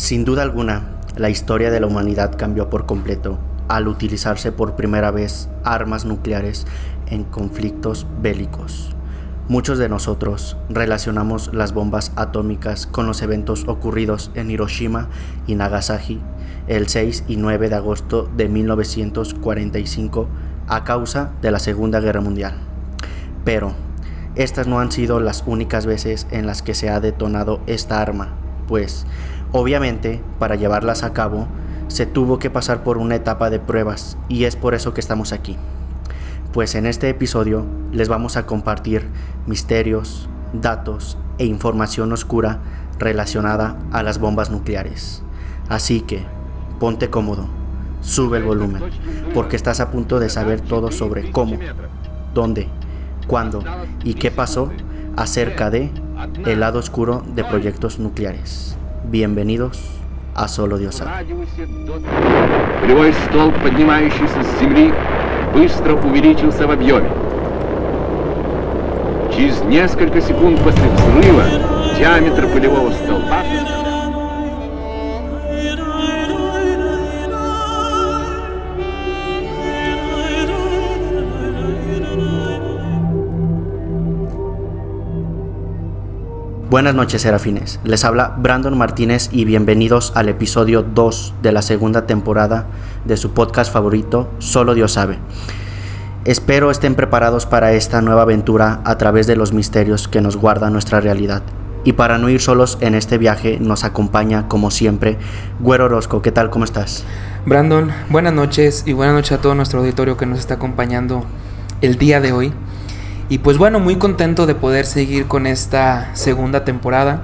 Sin duda alguna, la historia de la humanidad cambió por completo al utilizarse por primera vez armas nucleares en conflictos bélicos. Muchos de nosotros relacionamos las bombas atómicas con los eventos ocurridos en Hiroshima y Nagasaki el 6 y 9 de agosto de 1945 a causa de la Segunda Guerra Mundial. Pero estas no han sido las únicas veces en las que se ha detonado esta arma, pues obviamente para llevarlas a cabo se tuvo que pasar por una etapa de pruebas y es por eso que estamos aquí. Pues en este episodio les vamos a compartir misterios, datos e información oscura relacionada a las bombas nucleares. Así que ponte cómodo, sube el volumen, porque estás a punto de saber todo sobre cómo, dónde, cuándo y qué pasó acerca de el lado oscuro de proyectos nucleares. Bienvenidos a Solo Dios sabe. Полевой столб, поднимающийся с земли, быстро увеличился в объеме. Через несколько секунд после взрыва диаметр полевого столба... Buenas noches, serafines. Les habla Brandon Martínez y bienvenidos al episodio 2 de la segunda temporada de su podcast favorito, Solo Dios sabe. Espero estén preparados para esta nueva aventura a través de los misterios que nos guarda nuestra realidad. Y para no ir solos en este viaje, nos acompaña, como siempre, Güero Orozco. ¿Qué tal? ¿Cómo estás? Brandon, buenas noches y buenas noches a todo nuestro auditorio que nos está acompañando el día de hoy. Y pues bueno, muy contento de poder seguir con esta segunda temporada,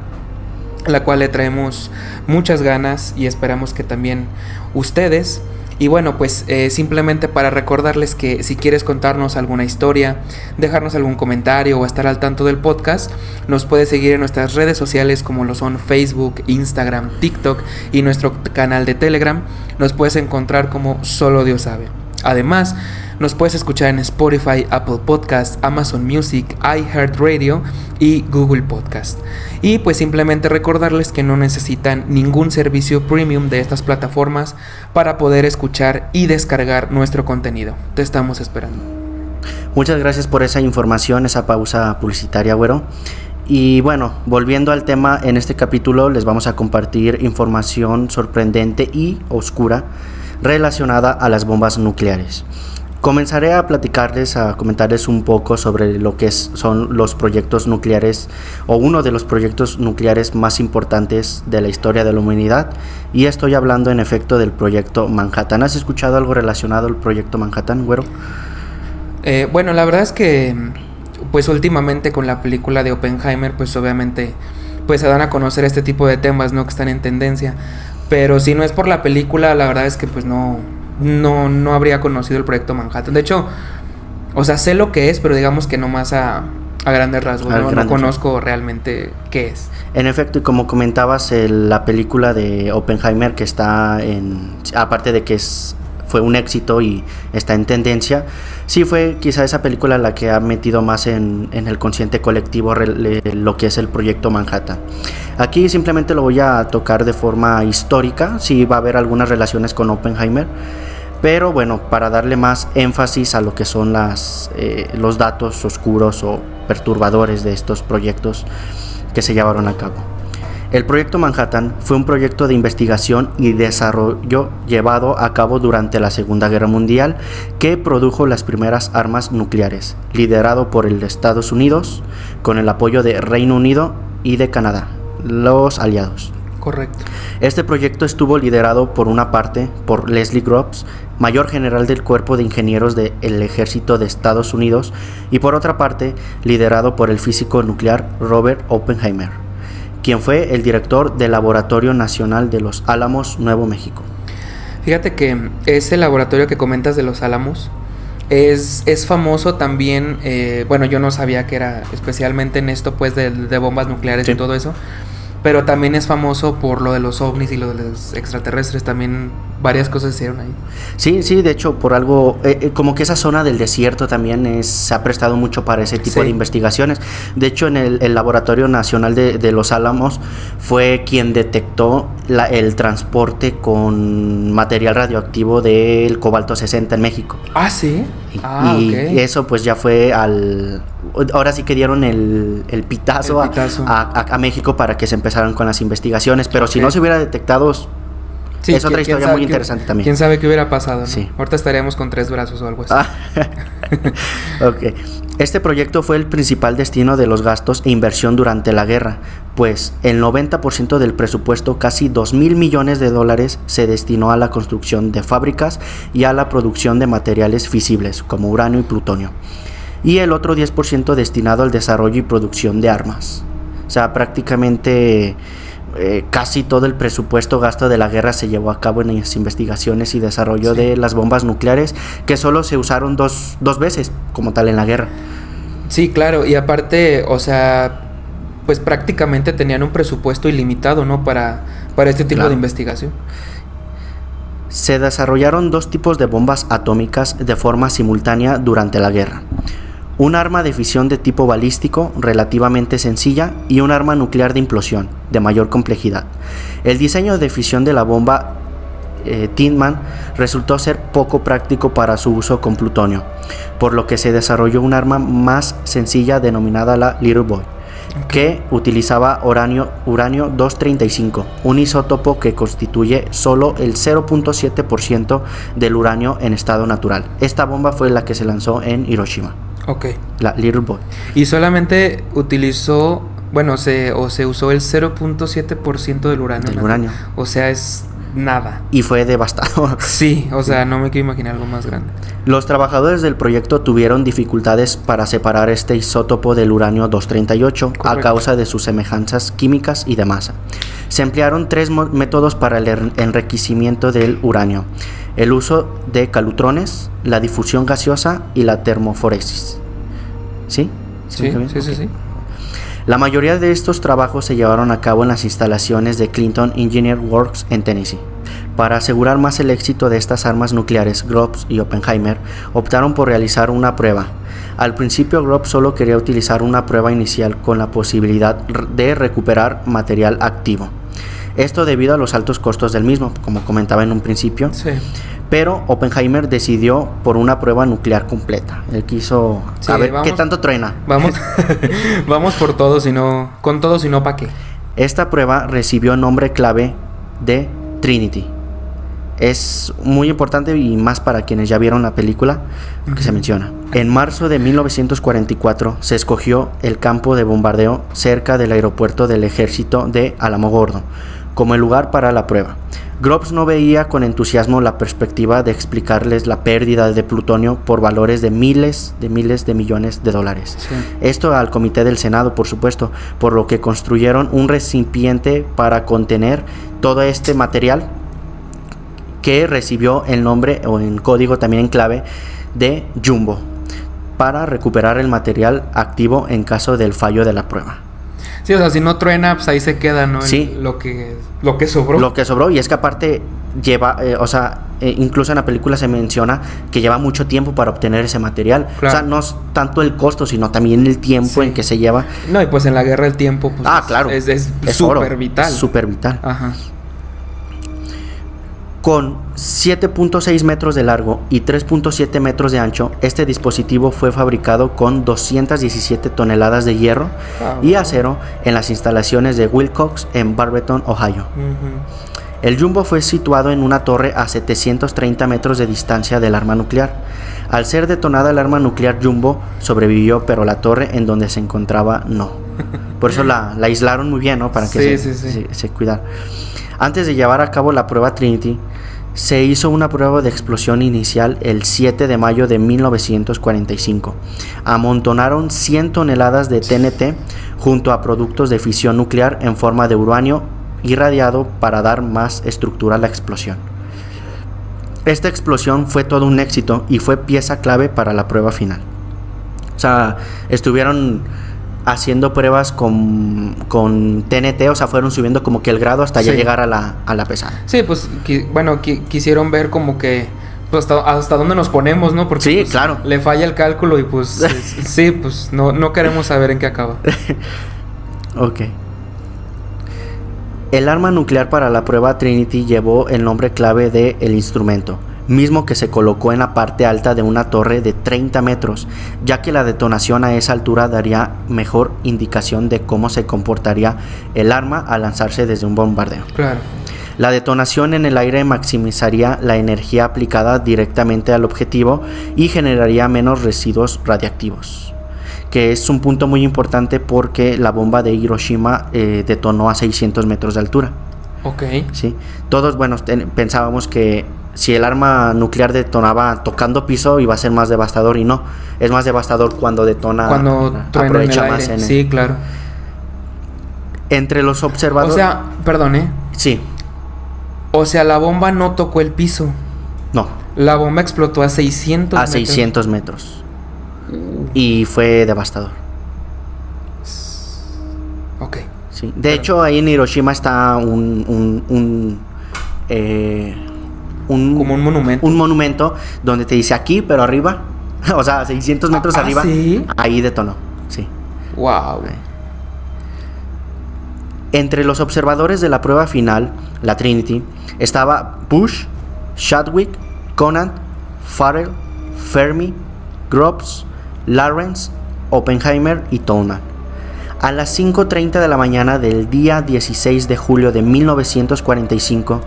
la cual le traemos muchas ganas y esperamos que también ustedes. Y bueno, pues simplemente para recordarles que si quieres contarnos alguna historia, dejarnos algún comentario o estar al tanto del podcast, nos puedes seguir en nuestras redes sociales como lo son Facebook, Instagram, TikTok y nuestro canal de Telegram. Nos puedes encontrar como Solo Dios sabe. Además, nos puedes escuchar en Spotify, Apple Podcast, Amazon Music, iHeartRadio y Google Podcast. Y pues simplemente recordarles que no necesitan ningún servicio premium de estas plataformas para poder escuchar y descargar nuestro contenido. Te estamos esperando. Muchas gracias por esa información, esa pausa publicitaria, güero. Y bueno, volviendo al tema, en este capítulo les vamos a compartir información sorprendente y oscura relacionada a las bombas nucleares. Comenzaré a comentarles un poco sobre lo que son los proyectos nucleares o uno de los proyectos nucleares más importantes de la historia de la humanidad, y estoy hablando en efecto del proyecto Manhattan. ¿Has escuchado algo relacionado al proyecto Manhattan, güero? Bueno, la verdad es que pues últimamente con la película de Oppenheimer pues obviamente pues se dan a conocer este tipo de temas, ¿no?, que están en tendencia. Pero si no es por la película, la verdad es que pues no habría conocido el proyecto Manhattan. De hecho, o sea, sé lo que es, pero digamos que nomás a grandes rasgos, no conozco realmente qué es. En efecto, y como comentabas, la película de Oppenheimer, que está aparte de que fue un éxito y está en tendencia, sí fue quizá esa película la que ha metido más en el consciente colectivo lo que es el proyecto Manhattan. Aquí simplemente lo voy a tocar de forma histórica, sí va a haber algunas relaciones con Oppenheimer, pero bueno, para darle más énfasis a lo que son los datos oscuros o perturbadores de estos proyectos que se llevaron a cabo. El proyecto Manhattan fue un proyecto de investigación y desarrollo llevado a cabo durante la Segunda Guerra Mundial que produjo las primeras armas nucleares, liderado por el Estados Unidos con el apoyo de Reino Unido y de Canadá, los aliados. Correcto. Este proyecto estuvo liderado por una parte por Leslie Groves, mayor general del Cuerpo de Ingenieros del Ejército de Estados Unidos, y por otra parte liderado por el físico nuclear Robert Oppenheimer, quien fue el director del Laboratorio Nacional de Los Álamos, Nuevo México. Fíjate que ese laboratorio que comentas de Los Álamos es famoso también, bueno, yo no sabía que era especialmente en esto pues de bombas nucleares, sí, y todo eso, pero también es famoso por lo de los ovnis y lo de los extraterrestres. También varias cosas se hicieron ahí. Sí, de hecho, por algo, como que esa zona del desierto también se ha prestado mucho para ese tipo de investigaciones. De hecho, en el Laboratorio Nacional de Los Álamos fue quien detectó el transporte con material radioactivo del cobalto 60 en México. Ah, ¿sí? Y eso pues ya fue ahora sí que dieron el pitazo, a México para que se empezaran con las investigaciones, pero si no se hubiera detectado... Sí, es otra historia muy interesante también. ¿Quién sabe qué hubiera pasado, no? Sí. Ahorita estaríamos con 3 brazos o algo así. Ok. Este proyecto fue el principal destino de los gastos e inversión durante la guerra, pues el 90% del presupuesto, casi $2,000 millones, se destinó a la construcción de fábricas y a la producción de materiales fisibles, como uranio y plutonio. Y el otro 10% destinado al desarrollo y producción de armas. O sea, prácticamente... casi todo el presupuesto gasto de la guerra se llevó a cabo en las investigaciones y desarrollo de las bombas nucleares, que solo se usaron dos veces como tal en la guerra. Sí, claro, y aparte, o sea, pues prácticamente tenían un presupuesto ilimitado, ¿no? Para este tipo de investigación. Se desarrollaron 2 tipos de bombas atómicas de forma simultánea durante la guerra. Un arma de fisión de tipo balístico relativamente sencilla y un arma nuclear de implosión de mayor complejidad. El diseño de fisión de la bomba Tindman resultó ser poco práctico para su uso con plutonio, por lo que se desarrolló un arma más sencilla denominada la Little Boy, que utilizaba uranio 235, un isótopo que constituye solo el 0.7% del uranio en estado natural. Esta bomba fue la que se lanzó en Hiroshima. Ok. La Little Boy. Y solamente utilizó, se usó el 0.7% del uranio. Del uranio. O sea, es nada. Y fue devastador. Sí, o sea, no me quiero imaginar algo más grande. Los trabajadores del proyecto tuvieron dificultades para separar este isótopo del uranio 238. Correcto. A causa de sus semejanzas químicas y de masa. Se emplearon 3 métodos para el enriquecimiento del uranio: el uso de calutrones, la difusión gaseosa y la termoforesis. ¿Sí? Sí. La mayoría de estos trabajos se llevaron a cabo en las instalaciones de Clinton Engineer Works en Tennessee. Para asegurar más el éxito de estas armas nucleares, Groves y Oppenheimer optaron por realizar una prueba. Al principio, Groves solo quería utilizar una prueba inicial con la posibilidad de recuperar material activo. Esto debido a los altos costos del mismo, como comentaba en un principio. Sí. Pero Oppenheimer decidió por una prueba nuclear completa. Él quiso ver qué tanto truena. Vamos por todo, con todo, si no, ¿para qué? Esta prueba recibió nombre clave de Trinity. Es muy importante y más para quienes ya vieron la película, porque se menciona. En marzo de 1944 se escogió el campo de bombardeo cerca del aeropuerto del ejército de Alamogordo como el lugar para la prueba. Groves no veía con entusiasmo la perspectiva de explicarles la pérdida de plutonio por valores de miles de millones de dólares. Sí. Esto al comité del Senado, por supuesto, por lo que construyeron un recipiente para contener todo este material, que recibió el nombre, o en código también en clave, de Jumbo, para recuperar el material activo en caso del fallo de la prueba. Sí, o sea, si no truena, pues ahí se queda, ¿no? Sí. Lo que sobró. Lo que sobró, y es que aparte lleva, incluso en la película se menciona que lleva mucho tiempo para obtener ese material. Claro. O sea, no es tanto el costo, sino también el tiempo en que se lleva. No, y pues en la guerra el tiempo, pues claro, es súper vital. Súper vital. Ajá. Con 7.6 metros de largo y 3.7 metros de ancho, este dispositivo fue fabricado con 217 toneladas de hierro y acero en las instalaciones de Wilcox en Barberton, Ohio. El Jumbo fue situado en una torre a 730 metros de distancia del arma nuclear. Al ser detonada el arma nuclear, Jumbo sobrevivió, pero la torre en donde se encontraba no. Por eso la aislaron muy bien, ¿no? Para que se cuidara. Antes de llevar a cabo la prueba Trinity, se hizo una prueba de explosión inicial el 7 de mayo de 1945. Amontonaron 100 toneladas de TNT junto a productos de fisión nuclear en forma de uranio irradiado para dar más estructura a la explosión. Esta explosión fue todo un éxito y fue pieza clave para la prueba final. O sea, estuvieron haciendo pruebas con TNT, o sea, fueron subiendo como que el grado hasta ya Sí. llegar a la pesada. Sí, pues, quisieron ver como que pues, hasta dónde nos ponemos, ¿no? Porque Sí, pues, claro. le falla el cálculo y pues sí, pues no queremos saber en qué acaba. Ok. El arma nuclear para la prueba Trinity llevó el nombre clave de el instrumento, mismo que se colocó en la parte alta de una torre de 30 metros, ya que la detonación a esa altura daría mejor indicación de cómo se comportaría el arma al lanzarse desde un bombardeo. Claro. La detonación en el aire maximizaría la energía aplicada directamente al objetivo y generaría menos residuos radiactivos, que es un punto muy importante porque la bomba de Hiroshima detonó a 600 metros de altura. Ok. ¿Sí? Todos, bueno, pensábamos que si el arma nuclear detonaba tocando piso iba a ser más devastador, y no, es más devastador cuando detona, Cuando truena en el aprovecha más aire. Sí, claro. Entre los observadores. O sea, perdón, Sí, O sea, la bomba no tocó el piso. no, La bomba explotó a 600 a metros. 600 metros. Y fue devastador. Ok. Sí. De hecho, ahí en Hiroshima está un Como un monumento. Un monumento donde te dice aquí, pero arriba. O sea, 600 metros arriba. ¿sí? Ahí detonó. Sí. Wow. Entre los observadores de la prueba final, la Trinity, estaba Bush, Chadwick, Conant, Farrell, Fermi, Groves, Lawrence, Oppenheimer y Tolman. A las 5:30 de la mañana del día 16 de julio de 1945,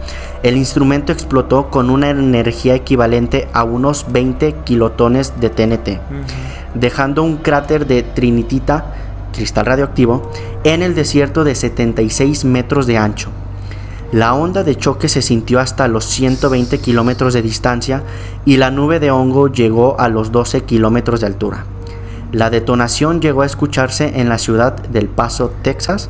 el instrumento explotó con una energía equivalente a unos 20 kilotones de TNT, dejando un cráter de trinitita, cristal radioactivo, en el desierto de 76 metros de ancho. La onda de choque se sintió hasta los 120 kilómetros de distancia y la nube de hongo llegó a los 12 kilómetros de altura. La detonación llegó a escucharse en la ciudad del Paso, Texas,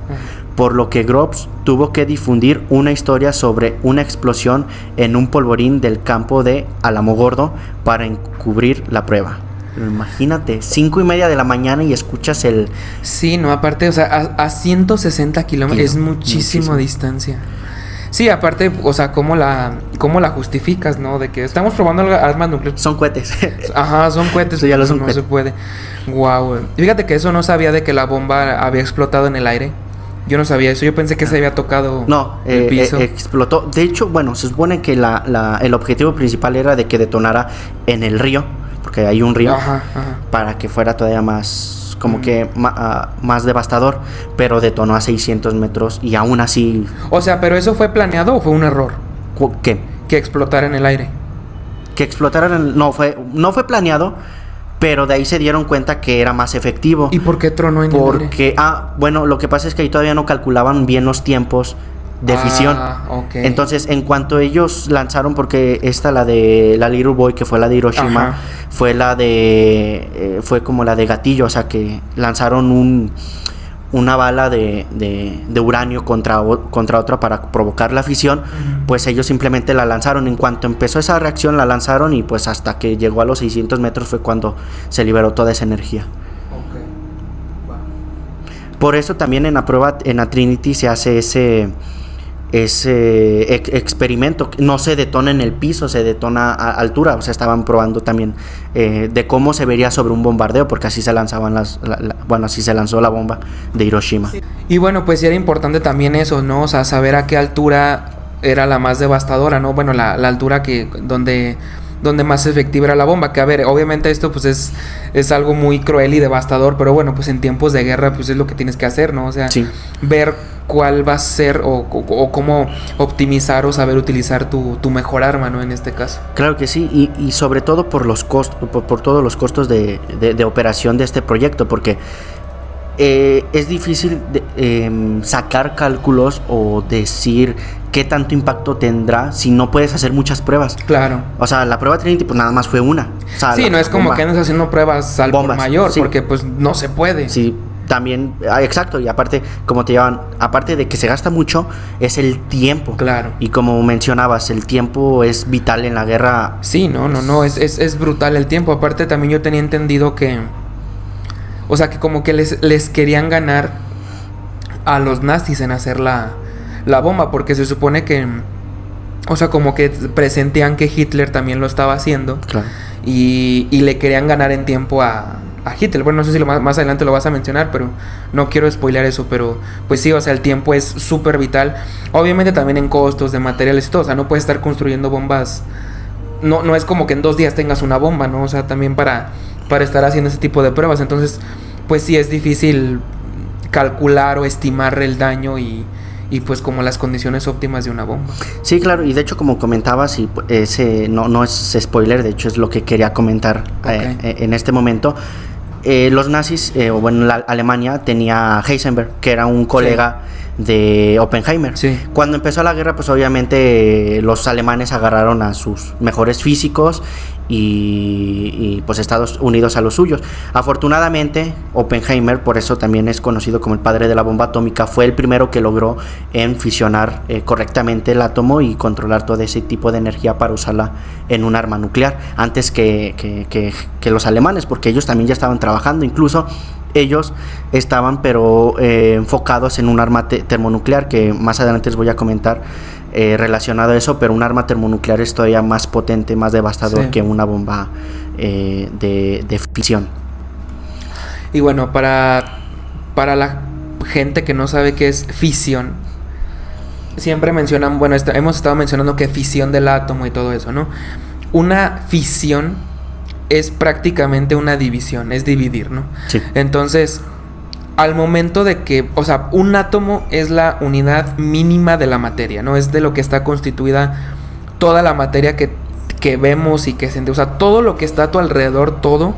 por lo que Groves tuvo que difundir una historia sobre una explosión en un polvorín del campo de Alamogordo para encubrir la prueba. Imagínate, 5:30 de la mañana y escuchas el... Sí, no, aparte, o sea, a 160 kilómetros es muchísima distancia. Sí, aparte, o sea, ¿cómo la justificas, no? De que estamos probando armas nucleares. Son cohetes. Ajá, son cohetes. Sí, ya lo son no cohetes. se puede. Wow. Fíjate que eso no sabía de que la bomba había explotado en el aire. Yo no sabía eso. Yo pensé que se había tocado No, el piso. explotó. De hecho, bueno, se supone que el objetivo principal era de que detonara en el río, porque hay un río, Ajá. para que fuera todavía más, como que más devastador, pero detonó a 600 metros y aún así... O sea, ¿pero eso fue planeado o fue un error? ¿Qué? Que explotara en el aire. Que explotaran... No fue planeado, pero de ahí se dieron cuenta que era más efectivo. ¿Y por qué tronó en el aire? Porque, bueno, lo que pasa es que ahí todavía no calculaban bien los tiempos de fisión. Ok. Entonces, en cuanto ellos lanzaron, porque la de la Little Boy, que fue la de Hiroshima, Ajá. fue como la de gatillo, o sea que lanzaron una bala de uranio contra otra para provocar la fisión. Pues ellos simplemente la lanzaron. En cuanto empezó esa reacción, la lanzaron y pues hasta que llegó a los 600 metros fue cuando se liberó toda esa energía. Por eso también en la prueba, en la Trinity, se hace ese experimento. No se detona en el piso, se detona a altura. O sea, estaban probando también de cómo se vería sobre un bombardeo, porque así se lanzaban así se lanzó la bomba de Hiroshima. Y bueno, pues era importante también eso, ¿no? O sea, saber a qué altura era la más devastadora, ¿no? Bueno, la altura donde más efectiva era la bomba. Que a ver, obviamente esto pues es algo muy cruel y devastador, pero bueno, pues en tiempos de guerra pues es lo que tienes que hacer, ¿no? O sea, Sí. ver cuál va a ser o cómo optimizar o saber utilizar tu mejor arma, ¿no? En este caso. Claro que sí, y sobre todo por los costos, por todos los costos de operación de este proyecto, porque es difícil sacar cálculos o decir qué tanto impacto tendrá si no puedes hacer muchas pruebas. Claro. O sea, la prueba Trinity pues nada más fue una. O sea, Sí, no es como bomba. que andes haciendo pruebas al por Bombas, mayor, sí. porque pues no se puede. Sí, también, exacto, y aparte, como te llevan, aparte de que se gasta mucho, es el tiempo. Claro. Y como mencionabas, el tiempo es vital en la guerra. Sí, no, es brutal el tiempo. Aparte también yo tenía entendido que, O sea, que como que les querían ganar a los nazis en hacer la bomba, porque se supone que, o sea, como que presentían que Hitler también lo estaba haciendo. Claro. Y le querían ganar en tiempo a Hitler. Bueno, no sé si más adelante lo vas a mencionar, pero no quiero spoilear eso, pero pues sí, o sea, el tiempo es súper vital. Obviamente también en costos de materiales y todo, o sea, no puedes estar construyendo bombas. No es como que en 2 días tengas una bomba, ¿no? O sea, también para estar haciendo ese tipo de pruebas. Entonces, pues sí es difícil calcular o estimar el daño y pues como las condiciones óptimas de una bomba. Sí, claro, y de hecho como comentabas, y ese no es spoiler, de hecho es lo que quería comentar. Okay. En este momento. Los nazis, o bueno, la Alemania tenía a Heisenberg, que era un colega de Oppenheimer. Sí. Cuando empezó la guerra, pues obviamente los alemanes agarraron a sus mejores físicos y pues Estados Unidos a los suyos. Afortunadamente, Oppenheimer, por eso también es conocido como el padre de la bomba atómica, fue el primero que logró fusionar correctamente el átomo y controlar todo ese tipo de energía para usarla en un arma nuclear, antes que los alemanes, porque ellos también ya estaban trabajando. Incluso ellos estaban enfocados en un arma termonuclear, que más adelante les voy a comentar relacionado a eso, pero un arma termonuclear es todavía más potente, más devastador que una bomba de fisión. Y bueno, para la gente que no sabe qué es fisión, siempre mencionan, bueno, hemos estado mencionando que fisión del átomo y todo eso, ¿no? Una fisión es prácticamente una división, es dividir, ¿no? Sí. Entonces, al momento de que, o sea, un átomo es la unidad mínima de la materia, ¿no? Es de lo que está constituida toda la materia que vemos y que sentimos. O sea, todo lo que está a tu alrededor, todo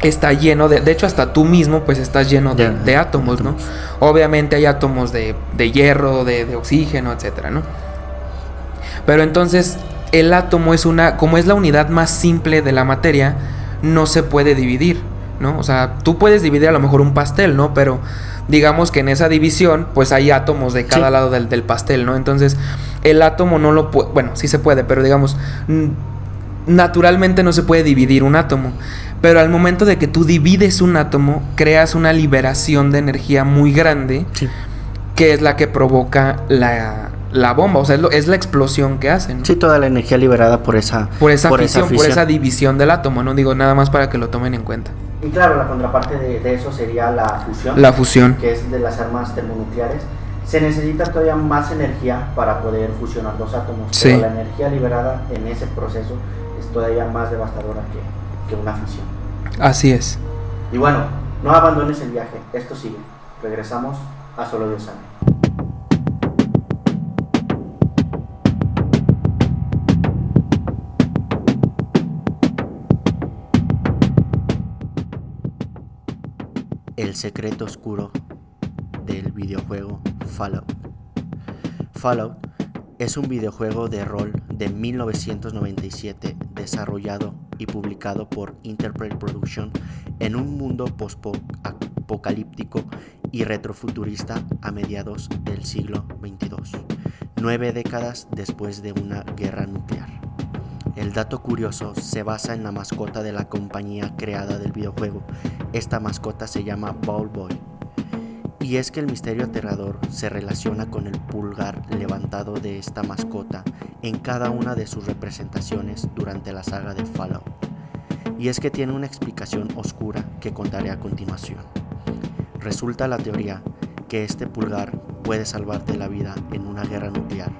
está lleno de hecho, hasta tú mismo, pues, estás lleno de átomos, ¿no? Obviamente hay átomos de hierro, de oxígeno, etcétera, ¿no? Pero entonces, el átomo como es la unidad más simple de la materia, no se puede dividir, ¿no? O sea, tú puedes dividir a lo mejor un pastel, ¿no? Pero digamos que en esa división, pues hay átomos de cada lado del pastel, ¿no? Entonces, el átomo no lo puede, bueno, sí se puede, pero digamos, naturalmente no se puede dividir un átomo. Pero al momento de que tú divides un átomo, creas una liberación de energía muy grande, que es la que provoca la bomba. O sea, es la explosión que hacen, ¿no? Sí, toda la energía liberada por esa fisión, por esa división del átomo, ¿no? Digo, nada más para que lo tomen en cuenta. Y claro, la contraparte de eso sería la fusión. La fusión. Que es de las armas termonucleares. Se necesita todavía más energía para poder fusionar los átomos. Sí. Pero la energía liberada en ese proceso es todavía más devastadora que una fisión. Así es. Y bueno, no abandones el viaje, esto sigue. Regresamos a Solo Dios sabe. El secreto oscuro del videojuego Fallout. Fallout es un videojuego de rol de 1997 desarrollado y publicado por Interplay Productions en un mundo post-apocalíptico y retrofuturista a mediados del siglo XXII, 9 décadas después de una guerra nuclear. El dato curioso se basa en la mascota de la compañía creada del videojuego. Esta mascota se llama Ball Boy. Y es que el misterio aterrador se relaciona con el pulgar levantado de esta mascota en cada una de sus representaciones durante la saga de Fallout. Y es que tiene una explicación oscura que contaré a continuación. Resulta la teoría que este pulgar puede salvarte la vida en una guerra nuclear,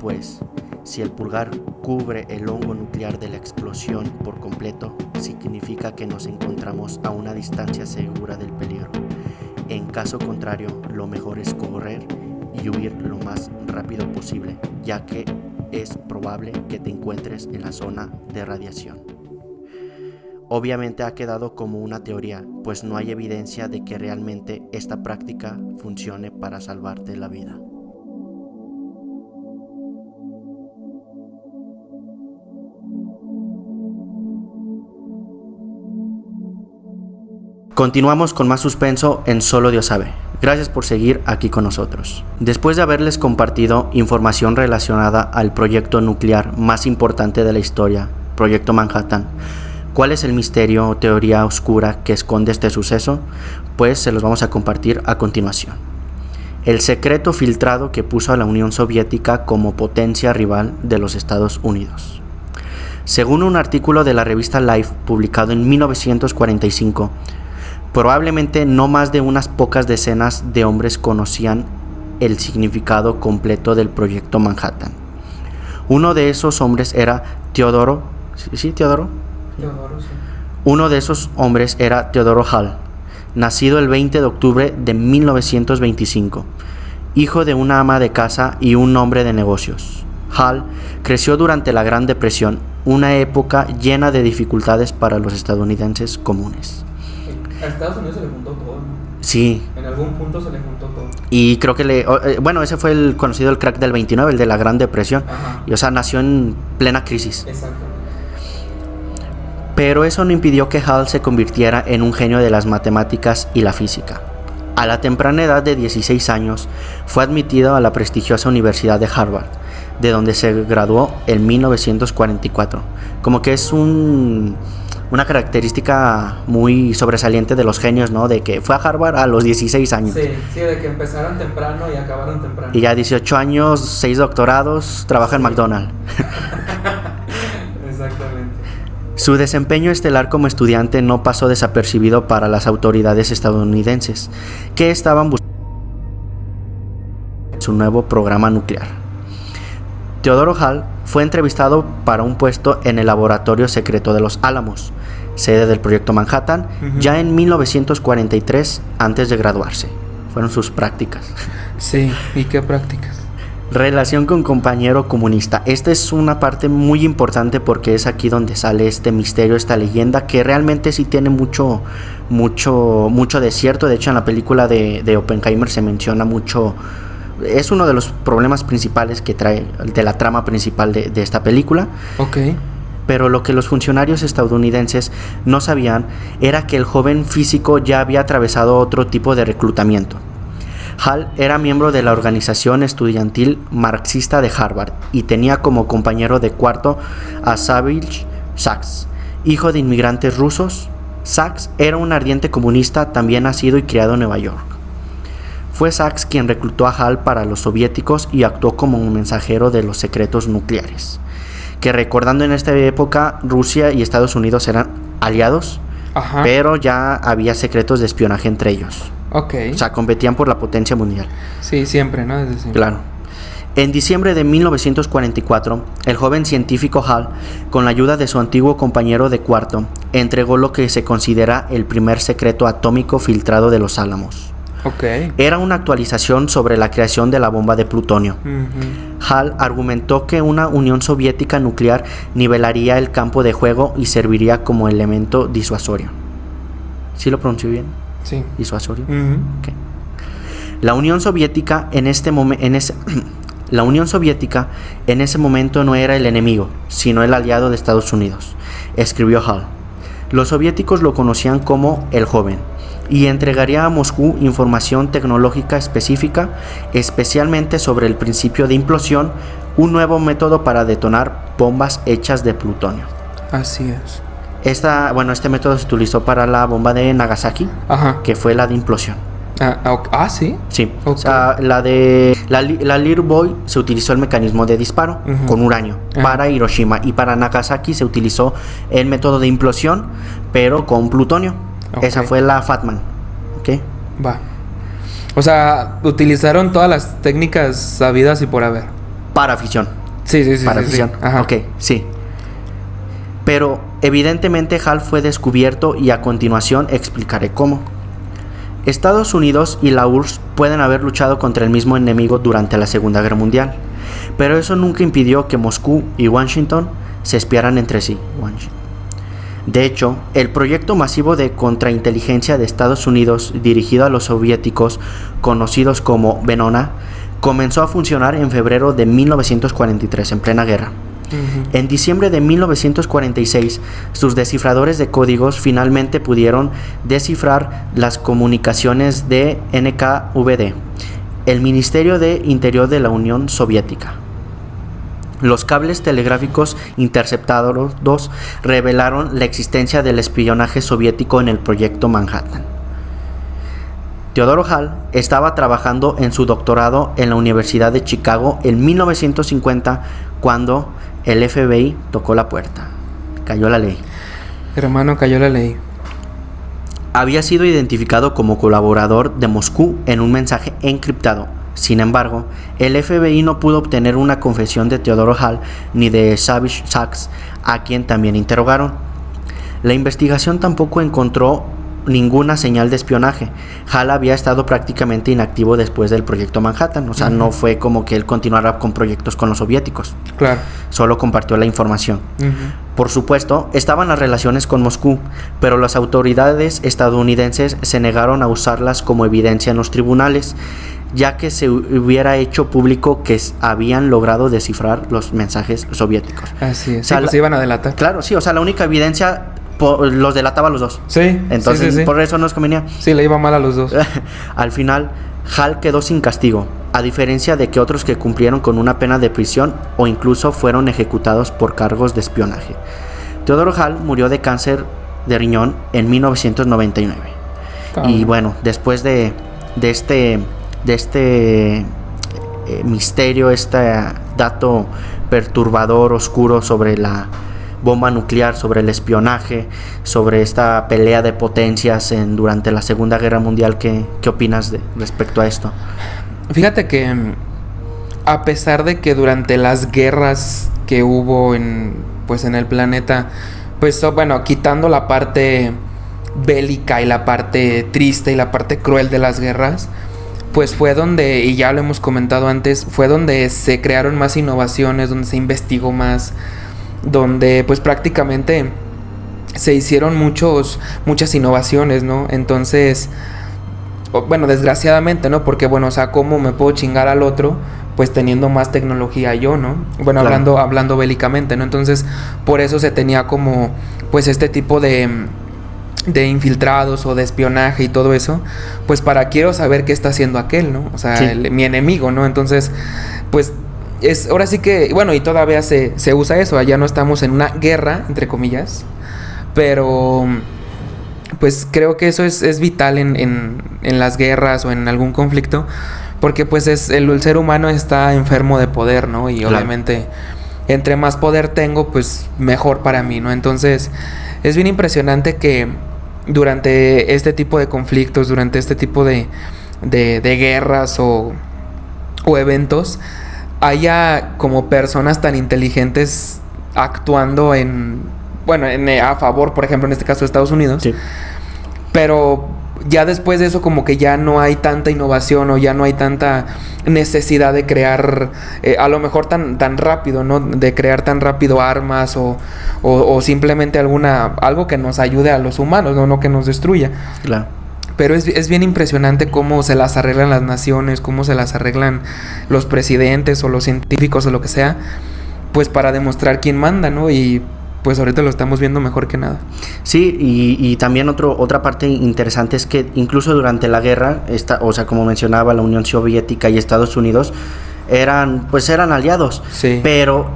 pues si el pulgar cubre el hongo nuclear de la explosión por completo, significa que nos encontramos a una distancia segura del peligro. En caso contrario, lo mejor es correr y huir lo más rápido posible, ya que es probable que te encuentres en la zona de radiación. Obviamente ha quedado como una teoría, pues no hay evidencia de que realmente esta práctica funcione para salvarte la vida. Continuamos con más suspenso en Solo Dios sabe. Gracias por seguir aquí con nosotros. Después de haberles compartido información relacionada al proyecto nuclear más importante de la historia, Proyecto Manhattan, ¿Cuál es el misterio o teoría oscura que esconde este suceso? Pues se los vamos a compartir a continuación. El secreto filtrado que puso a la Unión Soviética como potencia rival de los Estados Unidos. Según un artículo de la revista Life publicado en 1945, probablemente no más de unas pocas decenas de hombres conocían el significado completo del proyecto Manhattan. Uno de esos hombres era Teodoro. ¿Sí, Teodoro? Teodoro, sí. Uno de esos hombres era Teodoro Hall, nacido el 20 de octubre de 1925, hijo de una ama de casa y un hombre de negocios. Hall creció durante la Gran Depresión, una época llena de dificultades para los estadounidenses comunes. A Estados Unidos se le juntó todo, ¿no? Sí. En algún punto se le juntó todo. Y creo que ese fue el conocido el crack del 29, el de la Gran Depresión. Ajá. Y, o sea, nació en plena crisis. Exactamente. Pero eso no impidió que Hall se convirtiera en un genio de las matemáticas y la física. A la temprana edad de 16 años, fue admitido a la prestigiosa Universidad de Harvard, de donde se graduó en 1944. Como que es una característica muy sobresaliente de los genios, ¿no? De que fue a Harvard a los 16 años. Sí, de que empezaron temprano y acabaron temprano. Y ya 18 años, 6 doctorados, trabaja en McDonald's. Exactamente. Su desempeño estelar como estudiante no pasó desapercibido para las autoridades estadounidenses, que estaban buscando su nuevo programa nuclear. Teodoro Hall fue entrevistado para un puesto en el laboratorio secreto de Los Álamos, sede del proyecto Manhattan, ya en 1943, antes de graduarse. Fueron sus prácticas. Sí, ¿y qué prácticas? Relación con compañero comunista. Esta es una parte muy importante porque es aquí donde sale este misterio, esta leyenda que realmente sí tiene mucho de cierto. De hecho, en la película de Oppenheimer se menciona mucho. Es uno de los problemas principales que trae de la trama principal de esta película. Ok. Pero lo que los funcionarios estadounidenses no sabían era que el joven físico ya había atravesado otro tipo de reclutamiento. Hall era miembro de la organización estudiantil marxista de Harvard y tenía como compañero de cuarto a Savage Sachs, hijo de inmigrantes rusos. Sachs era un ardiente comunista también nacido y criado en Nueva York. Fue Sachs quien reclutó a Hall para los soviéticos y actuó como un mensajero de los secretos nucleares. Que recordando en esta época, Rusia y Estados Unidos eran aliados, Ajá. pero ya había secretos de espionaje entre ellos. Ok. O sea, competían por la potencia mundial. Sí, siempre, ¿no? Desde siempre. Claro. En diciembre de 1944, el joven científico Hall, con la ayuda de su antiguo compañero de cuarto, entregó lo que se considera el primer secreto atómico filtrado de Los Álamos. Ok. Era una actualización sobre la creación de la bomba de plutonio. Hall argumentó que una Unión Soviética nuclear nivelaría el campo de juego y serviría como elemento disuasorio. ¿Sí lo pronunció bien? Sí. Disuasorio. Okay. La Unión Soviética en ese momento no era el enemigo, sino el aliado de Estados Unidos, escribió Hall. Los soviéticos lo conocían como el joven y entregaría a Moscú información tecnológica específica, especialmente sobre el principio de implosión, un nuevo método para detonar bombas hechas de plutonio. Así es. Este método se utilizó para la bomba de Nagasaki, Ajá. que fue la de implosión. ¿Sí? Sí, Okay. O sea, la Little Boy se utilizó el mecanismo de disparo con uranio para Hiroshima, y para Nagasaki se utilizó el método de implosión, pero con plutonio. Okay. Esa fue la Fatman. ¿Ok? Va. O sea, utilizaron todas las técnicas sabidas y por haber. Para fisión. Sí. Para fisión. Sí. Ajá. Ok, sí. Pero evidentemente Hall fue descubierto y a continuación explicaré cómo. Estados Unidos y la URSS pueden haber luchado contra el mismo enemigo durante la Segunda Guerra Mundial, pero eso nunca impidió que Moscú y Washington se espiaran entre sí. De hecho, el proyecto masivo de contrainteligencia de Estados Unidos dirigido a los soviéticos, conocidos como Venona, comenzó a funcionar en febrero de 1943, en plena guerra. En diciembre de 1946, sus descifradores de códigos finalmente pudieron descifrar las comunicaciones de NKVD, el Ministerio de Interior de la Unión Soviética. Los cables telegráficos interceptados revelaron la existencia del espionaje soviético en el proyecto Manhattan. Theodore Hall estaba trabajando en su doctorado en la Universidad de Chicago en 1950 cuando el FBI tocó la puerta. Cayó la ley. Hermano, cayó la ley. Había sido identificado como colaborador de Moscú en un mensaje encriptado. Sin embargo, el FBI no pudo obtener una confesión de Theodore Hall ni de Savage Sachs, a quien también interrogaron. La investigación tampoco encontró ninguna señal de espionaje. Hall había estado prácticamente inactivo después del proyecto Manhattan, o sea, no fue como que él continuara con proyectos con los soviéticos. Claro. Solo compartió la información. Por supuesto, estaban las relaciones con Moscú, pero las autoridades estadounidenses se negaron a usarlas como evidencia en los tribunales, ya que se hubiera hecho público que habían logrado descifrar los mensajes soviéticos. Así es. O sea, sí, pues se iban a delatar. Claro, sí, o sea, la única evidencia los delataba a los dos. Sí. Entonces, sí. por eso nos convenía. Sí, le iba mal a los dos. Al final, Hall quedó sin castigo, a diferencia de que otros que cumplieron con una pena de prisión o incluso fueron ejecutados por cargos de espionaje. Theodore Hall murió de cáncer de riñón en 1999. Y bueno, después de este misterio, este dato perturbador, oscuro sobre la bomba nuclear, sobre el espionaje, sobre esta pelea de potencias durante la Segunda Guerra Mundial, ¿qué opinas respecto a esto? Fíjate que a pesar de que durante las guerras que hubo en el planeta, pues bueno, quitando la parte bélica y la parte triste y la parte cruel de las guerras, pues fue donde, y ya lo hemos comentado antes, fue donde se crearon más innovaciones, donde se investigó más, donde pues prácticamente se hicieron muchas innovaciones, ¿no? Entonces, bueno, desgraciadamente, ¿no? Porque bueno, o sea, ¿cómo me puedo chingar al otro? Pues teniendo más tecnología yo, ¿no? Bueno, claro. hablando bélicamente, ¿no? Entonces, por eso se tenía como, pues este tipo de infiltrados o de espionaje y todo eso, pues quiero saber qué está haciendo aquel, ¿no? O sea, sí. Mi enemigo, ¿no? Entonces, pues ahora sí que, bueno, y todavía se usa eso, ya no estamos en una guerra, entre comillas, pero pues creo que eso es vital en las guerras o en algún conflicto, porque pues el ser humano está enfermo de poder, ¿no? Y claro, obviamente entre más poder tengo, pues mejor para mí, ¿no? Entonces es bien impresionante que durante este tipo de conflictos, durante este tipo de guerras o eventos, haya como personas tan inteligentes actuando a favor, por ejemplo, en este caso de Estados Unidos. Sí. Pero ya después de eso como que ya no hay tanta innovación o ya no hay tanta necesidad de crear a lo mejor tan rápido, ¿no? De crear tan rápido armas o simplemente algo que nos ayude a los humanos, no que nos destruya. Claro. Pero es bien impresionante cómo se las arreglan las naciones, cómo se las arreglan los presidentes o los científicos o lo que sea, pues para demostrar quién manda, ¿no? Y pues ahorita lo estamos viendo mejor que nada. Sí, y también otra parte interesante es que incluso durante la guerra, o sea, como mencionaba, la Unión Soviética y Estados Unidos eran aliados. Sí. Pero,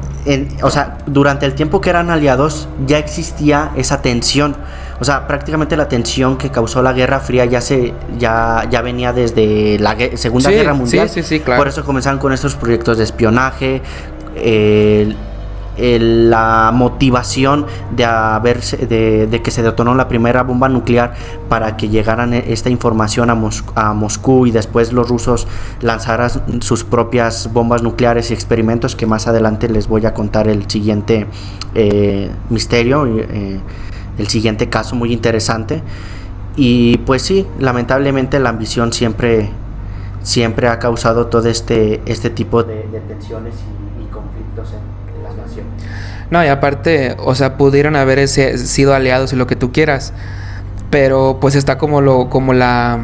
o sea, durante el tiempo que eran aliados ya existía esa tensión. O sea, prácticamente la tensión que causó la Guerra Fría ya venía desde la Segunda Guerra Mundial. Sí, claro. Por eso comenzaron con estos proyectos de espionaje, la motivación de que se detonó la primera bomba nuclear para que llegaran esta información a Moscú y después los rusos lanzaran sus propias bombas nucleares y experimentos, que más adelante les voy a contar el siguiente misterio, el siguiente caso muy interesante. Y pues sí, lamentablemente la ambición siempre ha causado todo este tipo de tensiones y conflictos en las naciones. No, y aparte, o sea, pudieron haber sido aliados y lo que tú quieras, pero pues está como la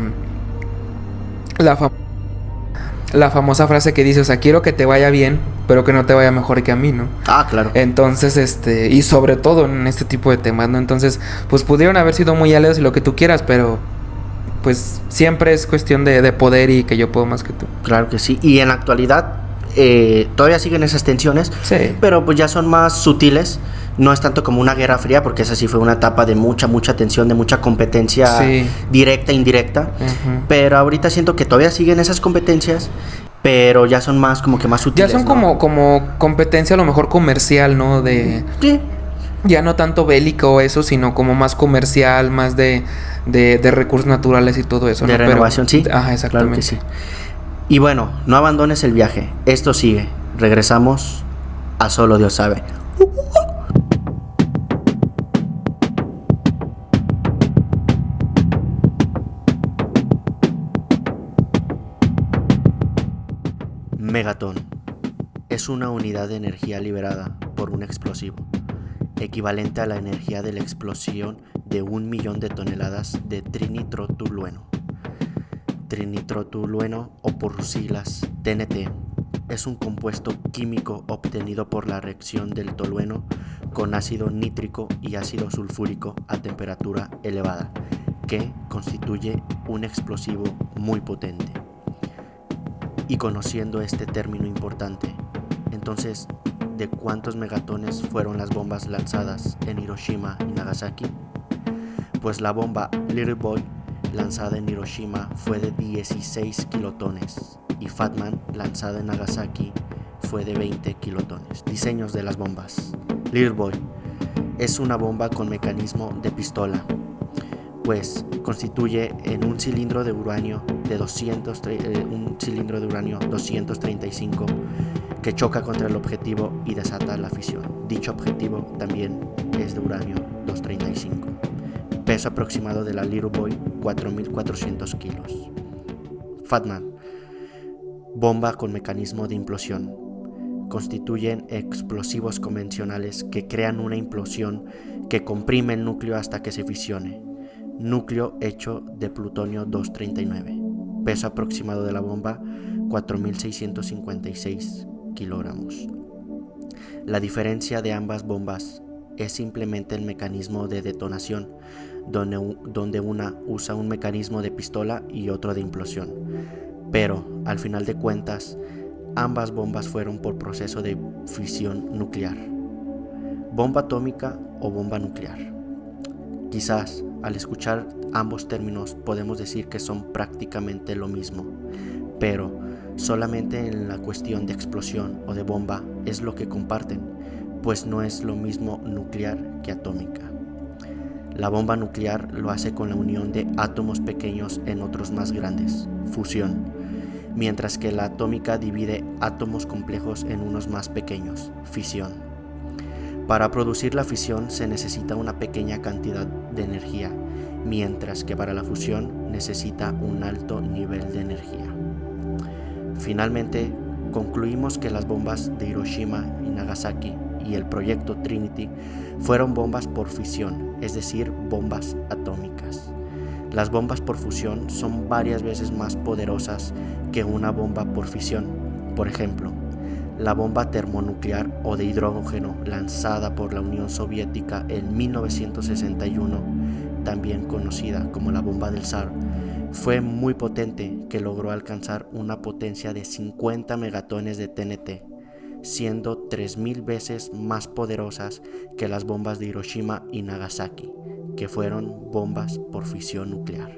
famosa frase que dice, o sea, quiero que te vaya bien, pero que no te vaya mejor que a mí, ¿no? Ah, claro. Entonces, y sobre todo en este tipo de temas, ¿no? Entonces, pues pudieron haber sido muy aliados y lo que tú quieras, pero pues siempre es cuestión de poder y que yo puedo más que tú. Claro que sí. Y en la actualidad todavía siguen esas tensiones, Sí. pero pues ya son más sutiles. No es tanto como una guerra fría, porque esa sí fue una etapa de mucha tensión, de mucha competencia directa e indirecta. Ujú. Pero ahorita siento que todavía siguen esas competencias, pero ya son más como que más sutiles. Ya son ¿no? como competencia a lo mejor comercial, ¿no? Sí. Ya no tanto bélico o eso, sino como más comercial, más de recursos naturales y todo eso. De ¿no? renovación, sí. Ajá, exactamente. Claro que sí. Y bueno, no abandones el viaje. Esto sigue. Regresamos a Solo Dios sabe. Megatón es una unidad de energía liberada por un explosivo, equivalente a la energía de la explosión de 1.000.000 de toneladas de trinitrotolueno. Trinitrotolueno, o por siglas TNT, es un compuesto químico obtenido por la reacción del tolueno con ácido nítrico y ácido sulfúrico a temperatura elevada, que constituye un explosivo muy potente. Y conociendo este término importante, entonces, ¿de cuántos megatones fueron las bombas lanzadas en Hiroshima y Nagasaki? Pues la bomba Little Boy lanzada en Hiroshima fue de 16 kilotones y Fat Man lanzada en Nagasaki fue de 20 kilotones. Diseños de las bombas. Little Boy es una bomba con mecanismo de pistola, pues constituye en un cilindro de uranio 235 que choca contra el objetivo y desata la fisión. Dicho objetivo también es de uranio 235. Peso aproximado de la Little Boy, 4.400 kilos. Fat Man, bomba con mecanismo de implosión. Constituyen explosivos convencionales que crean una implosión que comprime el núcleo hasta que se fisione. Núcleo hecho de plutonio 239. Peso aproximado de la bomba, 4.656 kilogramos. La diferencia de ambas bombas es simplemente el mecanismo de detonación, donde una usa un mecanismo de pistola y otro de implosión. Pero, al final de cuentas, ambas bombas fueron por proceso de fisión nuclear. Bomba atómica o bomba nuclear. Quizás, al escuchar ambos términos, podemos decir que son prácticamente lo mismo, pero solamente en la cuestión de explosión o de bomba es lo que comparten, pues no es lo mismo nuclear que atómica. La bomba nuclear lo hace con la unión de átomos pequeños en otros más grandes, fusión, mientras que la atómica divide átomos complejos en unos más pequeños, fisión. Para producir la fisión se necesita una pequeña cantidad de energía, mientras que para la fusión necesita un alto nivel de energía. Finalmente, concluimos que las bombas de Hiroshima y Nagasaki y el proyecto Trinity fueron bombas por fisión, es decir, bombas atómicas. Las bombas por fusión son varias veces más poderosas que una bomba por fisión. Por ejemplo, la bomba termonuclear o de hidrógeno lanzada por la Unión Soviética en 1961, también conocida como la bomba del zar, fue muy potente, que logró alcanzar una potencia de 50 megatones de TNT, siendo 3.000 veces más poderosas que las bombas de Hiroshima y Nagasaki, que fueron bombas por fisión nuclear.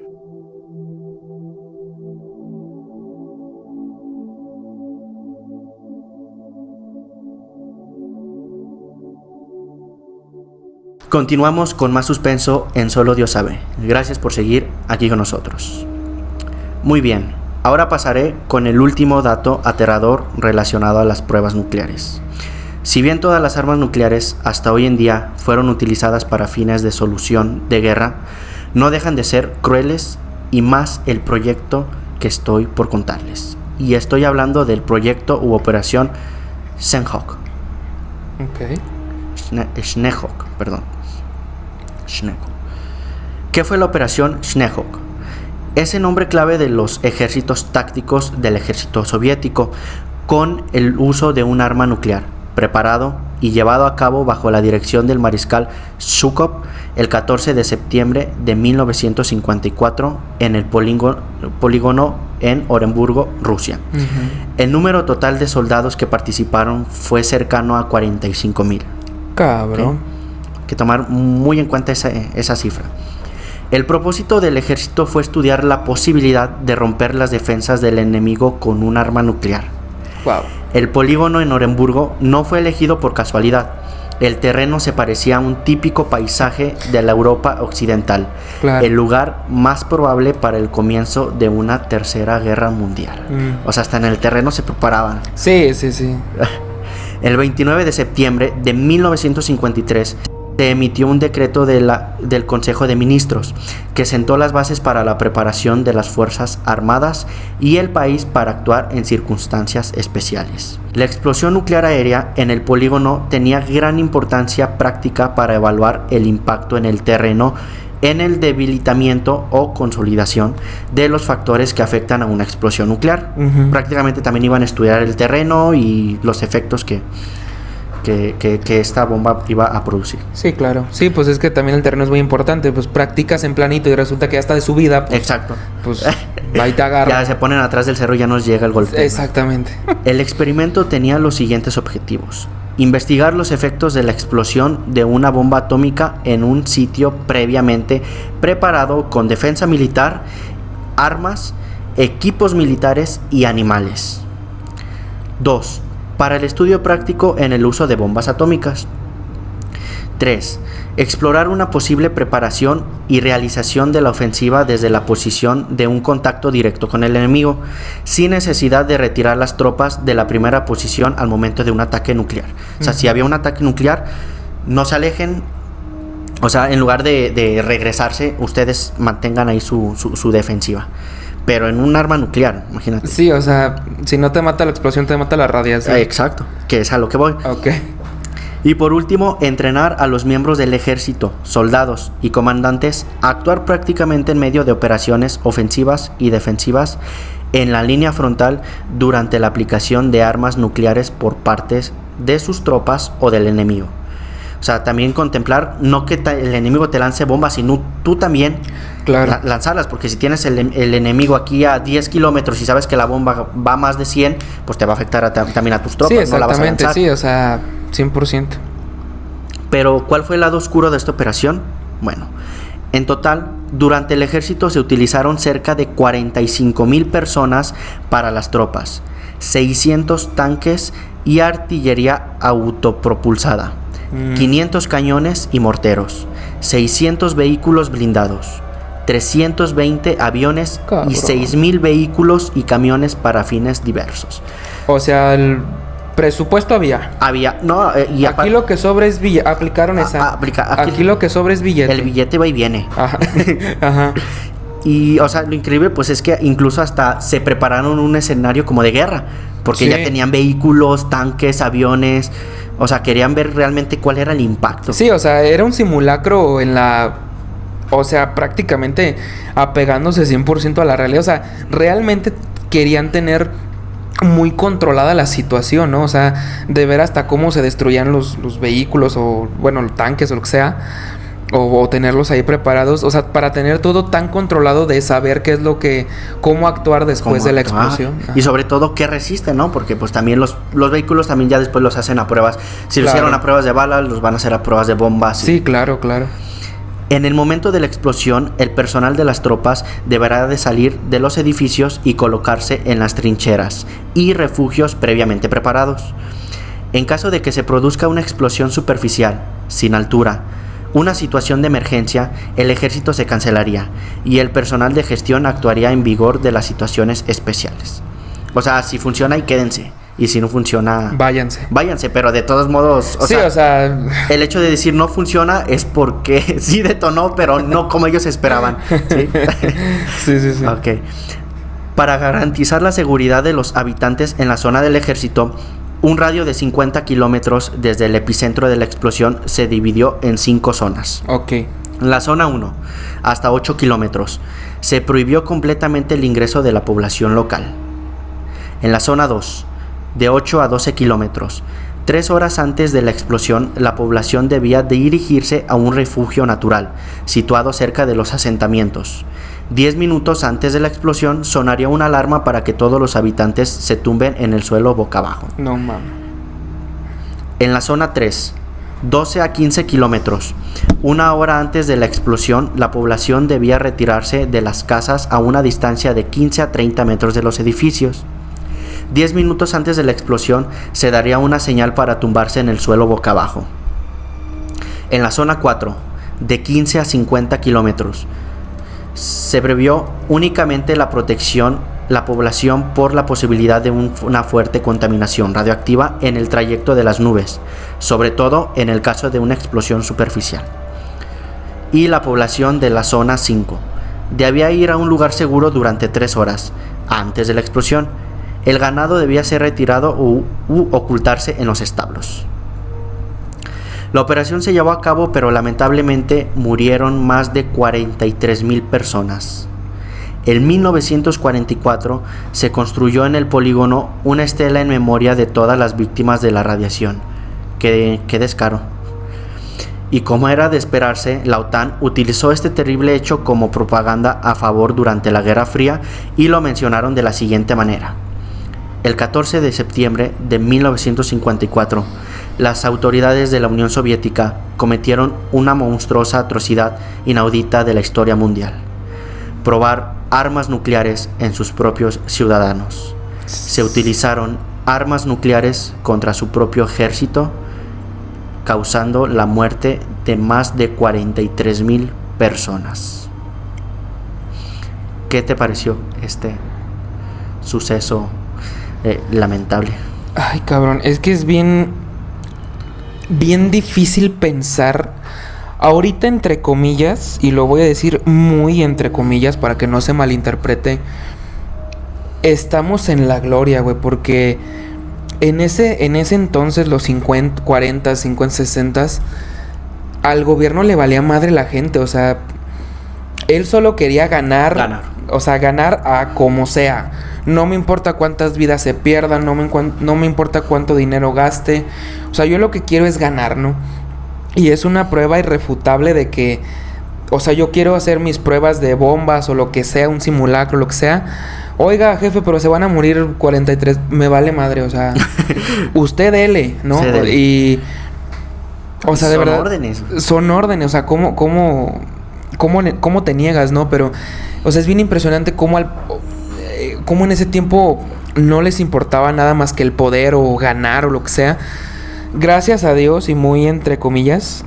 Continuamos con más suspenso en Solo Dios sabe. Gracias por seguir aquí con nosotros. Muy bien, ahora pasaré con el último dato aterrador relacionado a las pruebas nucleares. Si bien todas las armas nucleares hasta hoy en día fueron utilizadas para fines de solución de guerra, no dejan de ser crueles, y más el proyecto que estoy por contarles. Y estoy hablando del proyecto u operación Shenhok. Shenhok. ¿Qué fue la operación Shenhok? Es el nombre clave de los ejércitos tácticos del ejército soviético, con el uso de un arma nuclear, preparado y llevado a cabo bajo la dirección del mariscal Zhukov el 14 de septiembre de 1954 en el polígono en Oremburgo, Rusia. Ujú. El número total de soldados que participaron fue cercano a 45,000. Cabrón. Hay que tomar muy en cuenta esa cifra. El propósito del ejército fue estudiar la posibilidad de romper las defensas del enemigo con un arma nuclear. Wow. El polígono en Oremburgo no fue elegido por casualidad. El terreno se parecía a un típico paisaje de la Europa occidental, Claro. el lugar más probable para el comienzo de una tercera guerra mundial. O sea, hasta en el terreno se preparaban. Sí. El 29 de septiembre de 1953 se emitió un decreto del Consejo de Ministros que sentó las bases para la preparación de las Fuerzas Armadas y el país para actuar en circunstancias especiales. La explosión nuclear aérea en el polígono tenía gran importancia práctica para evaluar el impacto en el terreno en el debilitamiento o consolidación de los factores que afectan a una explosión nuclear. Ujú. Prácticamente también iban a estudiar el terreno y los efectos que esta bomba iba a producir. Sí, claro. Sí, pues es que también el terreno es muy importante. Pues practicas en planito y resulta que ya está de subida. Pues, Exacto. Pues ahí te agarra. Ya se ponen atrás del cerro y ya nos llega el golpe. Exactamente. El experimento tenía los siguientes objetivos: investigar los efectos de la explosión de una bomba atómica en un sitio previamente preparado con defensa militar, armas, equipos militares y animales. 2. Para el estudio práctico en el uso de bombas atómicas. 3. Explorar una posible preparación y realización de la ofensiva desde la posición de un contacto directo con el enemigo, sin necesidad de retirar las tropas de la primera posición al momento de un ataque nuclear. O sea, si había un ataque nuclear, no se alejen. O sea, en lugar de regresarse, ustedes mantengan ahí su defensiva. Pero en un arma nuclear, imagínate. Sí, o sea, si no te mata la explosión, te mata la radiación. Exacto, que es a lo que voy. Ok. Y por último, entrenar a los miembros del ejército, soldados y comandantes a actuar prácticamente en medio de operaciones ofensivas y defensivas en la línea frontal durante la aplicación de armas nucleares por partes de sus tropas o del enemigo. O sea, también contemplar no que el enemigo te lance bombas, sino tú también Claro. lanzarlas, porque si tienes el enemigo aquí a 10 kilómetros y sabes que la bomba va a más de 100, pues te va a afectar también a tus tropas, Sí, no la vas a exactamente, lanzar. sí, o sea, 100%. Pero, ¿cuál fue el lado oscuro de esta operación? Bueno, en total, durante el ejército se utilizaron cerca de 45,000 personas para las tropas, 600 tanques y artillería autopropulsada, 500 cañones y morteros, 600 vehículos blindados, 320 aviones Cabrón. y 6,000 vehículos y camiones para fines diversos. O sea, el presupuesto había. Había, no, y Aquí lo que sobra es billete. Aplicaron esa. Aquí lo que sobra es billete. el billete va y viene. Ajá. Ajá. Y, o sea, lo increíble pues es que incluso hasta se prepararon un escenario como de guerra, porque Sí. ya tenían vehículos, tanques, aviones, o sea, querían ver realmente cuál era el impacto. Sí, o sea, era un simulacro en la... O sea, prácticamente apegándose 100% a la realidad. O sea, realmente querían tener muy controlada la situación, ¿no? O sea, de ver hasta cómo se destruían los vehículos o, bueno, tanques o lo que sea. O tenerlos ahí preparados. O sea, para tener todo tan controlado de saber qué es lo que... Cómo actuar después Cómo de la actuar. explosión. Ajá. Y sobre todo qué resisten, ¿no? Porque pues también los vehículos también ya después los hacen a pruebas. Si los Claro. hicieron a pruebas de balas, los van a hacer a pruebas de bombas. Sí, claro, claro. En el momento de la explosión, el personal de las tropas deberá de salir de los edificios y colocarse en las trincheras y refugios previamente preparados. En caso de que se produzca una explosión superficial, sin altura, una situación de emergencia, el ejército se cancelaría y el personal de gestión actuaría en vigor de las situaciones especiales. O sea, si funciona, y quédense. Y si no funciona, váyanse, pero de todos modos, o sea, el hecho de decir no funciona es porque sí detonó, pero no como ellos esperaban. ¿Sí? Sí. Ok. Para garantizar la seguridad de los habitantes en la zona del ejército, un radio de 50 kilómetros desde el epicentro de la explosión se dividió en 5 zonas. Ok. La zona 1, hasta 8 kilómetros, se prohibió completamente el ingreso de la población local. En la zona 2, de 8 a 12 kilómetros, 3 horas antes de la explosión, la población debía dirigirse a un refugio natural, situado cerca de los asentamientos. 10 minutos antes de la explosión, sonaría una alarma para que todos los habitantes se tumben en el suelo boca abajo. No mames. En la zona 3, 12 a 15 kilómetros, una hora antes de la explosión, la población debía retirarse de las casas a una distancia de 15 a 30 metros de los edificios. 10 minutos antes de la explosión, se daría una señal para tumbarse en el suelo boca abajo. En la zona 4, de 15 a 50 kilómetros, se previó únicamente la población por la posibilidad de una fuerte contaminación radioactiva en el trayecto de las nubes, sobre todo en el caso de una explosión superficial. Y la población de la zona 5 debía ir a un lugar seguro durante 3 horas antes de la explosión. El ganado debía ser retirado u ocultarse en los establos. La operación se llevó a cabo, pero lamentablemente murieron más de 43,000 personas. En 1944 se construyó en el polígono una estela en memoria de todas las víctimas de la radiación. Qué descaro. Y como era de esperarse, la OTAN utilizó este terrible hecho como propaganda a favor durante la Guerra Fría y lo mencionaron de la siguiente manera. El 14 de septiembre de 1954, las autoridades de la Unión Soviética cometieron una monstruosa atrocidad inaudita de la historia mundial: probar armas nucleares en sus propios ciudadanos. Se utilizaron armas nucleares contra su propio ejército, causando la muerte de más de 43,000 personas. ¿Qué te pareció este suceso lamentable? Ay, cabrón, es que es bien difícil pensar ahorita, entre comillas, y lo voy a decir muy entre comillas para que no se malinterprete. Estamos en la gloria, güey, porque en ese entonces, los 50, 40, 50, 60, al gobierno le valía madre la gente, o sea, él solo quería ganar. O sea, ganar a como sea. No me importa cuántas vidas se pierdan, no me importa cuánto dinero gaste. O sea, yo lo que quiero es ganar, ¿no? Y es una prueba irrefutable de que, o sea, yo quiero hacer mis pruebas de bombas o lo que sea, un simulacro, lo que sea. Oiga, jefe, pero se van a morir 43. Me vale madre, o sea, usted dele, ¿no? Sí, dele. Y, o sea, de verdad. Son órdenes, o sea, ¿cómo te niegas, no? Pero, o sea, es bien impresionante cómo en ese tiempo no les importaba nada más que el poder o ganar o lo que sea. Gracias a Dios, y muy entre comillas,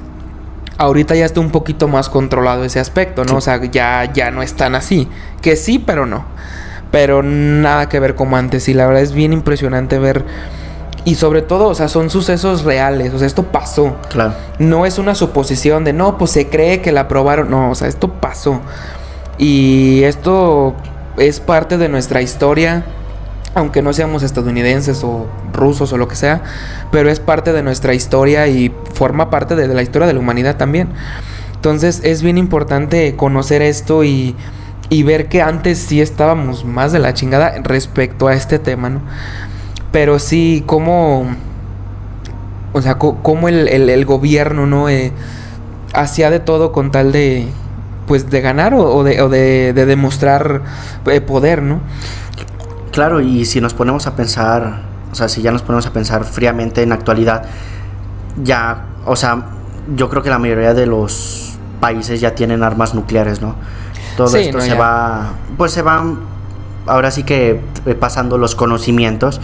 ahorita ya está un poquito más controlado ese aspecto, ¿no? Sí. O sea, ya no es tan así. Que sí, pero no. Pero nada que ver como antes. Y la verdad es bien impresionante ver. Y sobre todo, o sea, son sucesos reales. O sea, esto pasó. Claro. No es una suposición de, no, pues se cree que la aprobaron. No, o sea, esto pasó. Y esto es parte de nuestra historia. Aunque no seamos estadounidenses o rusos o lo que sea. Pero es parte de nuestra historia y forma parte de la historia de la humanidad también. Entonces es bien importante conocer esto y ver que antes sí estábamos más de la chingada respecto a este tema, ¿no? Pero sí, como el gobierno, ¿no? Hacía de todo con tal de, pues, de ganar o de demostrar poder, ¿no? Claro, y si nos ponemos a pensar, o sea, si ya nos ponemos a pensar fríamente en la actualidad, ya, o sea, yo creo que la mayoría de los países ya tienen armas nucleares, ¿no? Todo sí, esto se van ahora sí que pasando los conocimientos,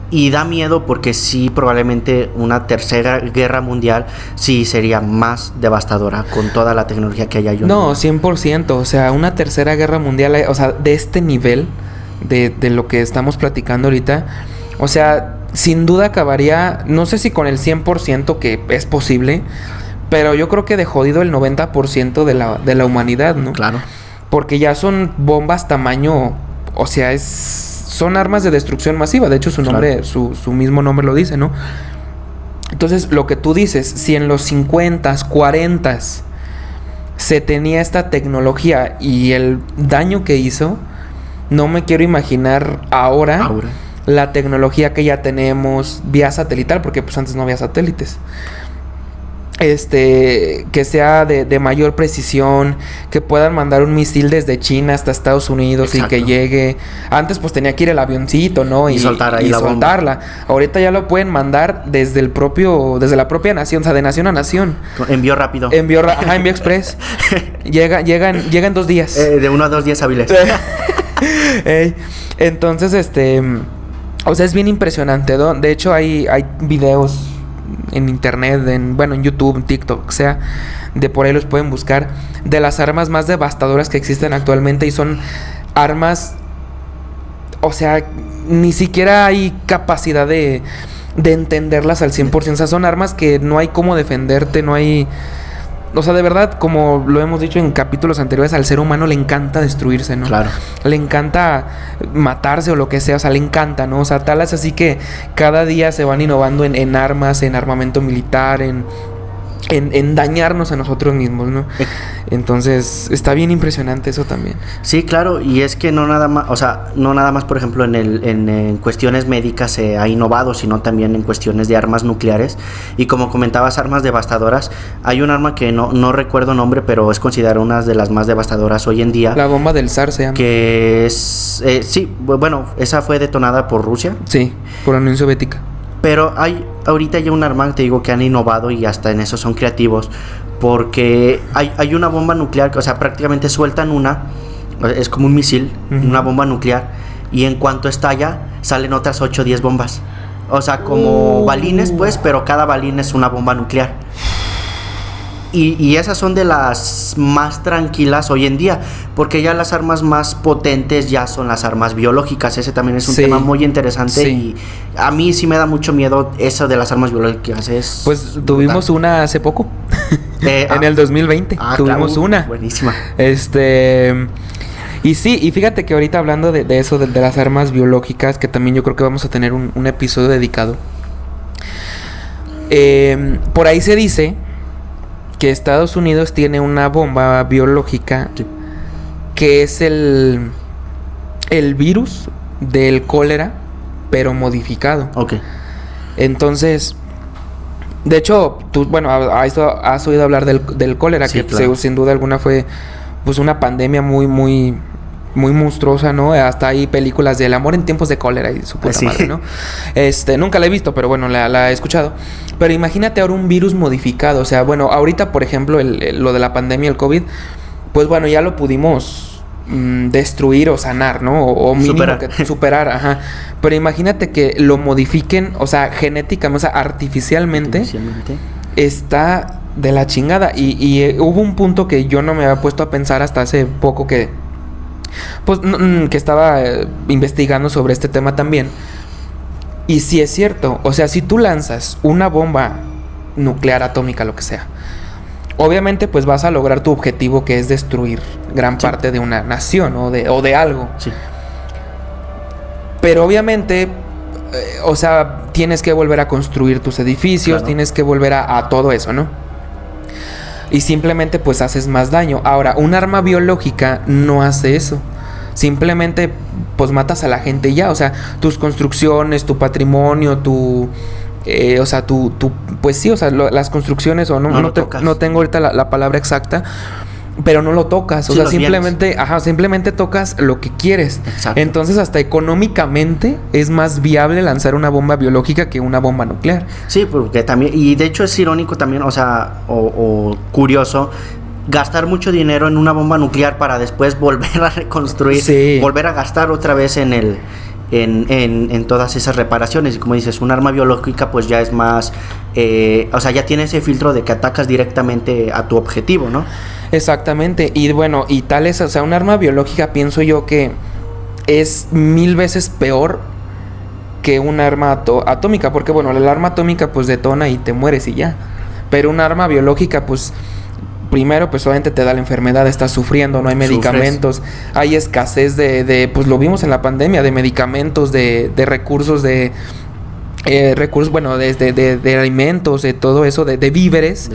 y da miedo porque sí, probablemente una tercera guerra mundial sí sería más devastadora con toda la tecnología que hay allá. No, 100%, o sea, una tercera guerra mundial, o sea, de este nivel de lo que estamos platicando ahorita, o sea, sin duda acabaría, no sé si con el 100% que es posible, pero yo creo que de jodido el 90% de la humanidad, ¿no? Claro. Porque ya son bombas tamaño, o sea, son armas de destrucción masiva. De hecho, su nombre, claro, su mismo nombre lo dice, ¿no? Entonces, lo que tú dices, si en los 50s, 40s se tenía esta tecnología y el daño que hizo, no me quiero imaginar ahora la tecnología que ya tenemos vía satelital, porque pues antes no había satélites. Que sea de mayor precisión, que puedan mandar un misil desde China hasta Estados Unidos. Exacto. Y que llegue. Antes pues tenía que ir el avioncito, ¿no? Y soltar ahí la soltarla. Bomba. Ahorita ya lo pueden mandar desde la propia nación, o sea, de nación a nación. Envío rápido. Envío express. llega en 2 días. De 1 a 2 días hábiles. Entonces, o sea, es bien impresionante, ¿no? De hecho, hay videos en internet, en YouTube, en TikTok, o sea, de por ahí los pueden buscar, de las armas más devastadoras que existen actualmente, y son armas, o sea, ni siquiera hay capacidad de entenderlas al 100%, o sea, son armas que no hay cómo defenderte, no hay... O sea, de verdad, como lo hemos dicho en capítulos anteriores, al ser humano le encanta destruirse, ¿no? Claro. Le encanta matarse o lo que sea, o sea, le encanta, ¿no? O sea, tal es así que cada día se van innovando en armas, en armamento militar, en dañarnos a nosotros mismos, ¿no? Entonces, está bien impresionante eso también. Sí, claro, y es que no nada más, por ejemplo, en cuestiones médicas se ha innovado, sino también en cuestiones de armas nucleares. Y como comentabas, armas devastadoras, hay un arma que no recuerdo nombre, pero es considerada una de las más devastadoras hoy en día. La bomba del zar se llama. Que es, sí, bueno, esa fue detonada por Rusia. Sí, por la Unión Soviética. Pero hay ahorita ya un arma, te digo, que han innovado y hasta en eso son creativos, porque hay una bomba nuclear, o sea, prácticamente sueltan es como un misil, una bomba nuclear, y en cuanto estalla, salen otras 8 o 10 bombas. O sea, como balines, pues, pero cada balín es una bomba nuclear. Y esas son de las más tranquilas hoy en día, porque ya las armas más potentes ya son las armas biológicas. Ese también es un tema muy interesante, y a mí sí me da mucho miedo eso de las armas biológicas. Pues tuvimos una hace poco, en el 2020 tuvimos claro, una. Buenísima. Y sí, y fíjate que ahorita hablando de eso, de las armas biológicas, que también yo creo que vamos a tener un episodio dedicado. Por ahí se dice que Estados Unidos tiene una bomba biológica, sí, que es el virus del cólera, pero modificado. Ok. Entonces, de hecho, tú, has oído hablar del cólera, sí, que claro, sin duda alguna fue pues una pandemia muy monstruosa, ¿no? Hasta hay películas del amor en tiempos de cólera y su puta madre, ¿no? Nunca la he visto, pero bueno, la he escuchado. Pero imagínate ahora un virus modificado. O sea, bueno, ahorita, por ejemplo, lo de la pandemia, el COVID, pues bueno, ya lo pudimos destruir o sanar, ¿no? O mínimo superar, ajá. Pero imagínate que lo modifiquen, o sea, genéticamente, o sea, artificialmente. Está de la chingada. Y hubo un punto que yo no me había puesto a pensar hasta hace poco, que estaba investigando sobre este tema también. Y sí es cierto, o sea, si tú lanzas una bomba nuclear, atómica, lo que sea, obviamente pues vas a lograr tu objetivo, que es destruir gran parte de una nación o de algo. Sí. Pero obviamente, o sea, tienes que volver a construir tus edificios, claro, tienes que volver a todo eso, ¿no? Y simplemente pues haces más daño. Ahora, un arma biológica no hace eso. Simplemente pues matas a la gente y ya. O sea, tus construcciones, tu patrimonio, pues sí, o sea, las construcciones, o no tengo ahorita la palabra exacta, pero no lo tocas. O sea, simplemente tocas lo que quieres. Exacto. Entonces, hasta económicamente es más viable lanzar una bomba biológica que una bomba nuclear. Sí, porque también, y de hecho es irónico también, o sea, o curioso, gastar mucho dinero en una bomba nuclear para después volver a reconstruir, sí, volver a gastar otra vez en todas esas reparaciones. Y como dices, un arma biológica pues ya es más, o sea, ya tiene ese filtro de que atacas directamente a tu objetivo, ¿no? Exactamente. Y bueno, y tal es, o sea, un arma biológica, pienso yo que es 1000 veces peor que un arma atómica, porque bueno, el arma atómica pues detona y te mueres y ya. Pero un arma biológica pues primero, pues obviamente te da la enfermedad, estás sufriendo, no hay medicamentos, hay escasez de pues lo vimos en la pandemia, de medicamentos, de recursos, de alimentos, de todo eso, de víveres.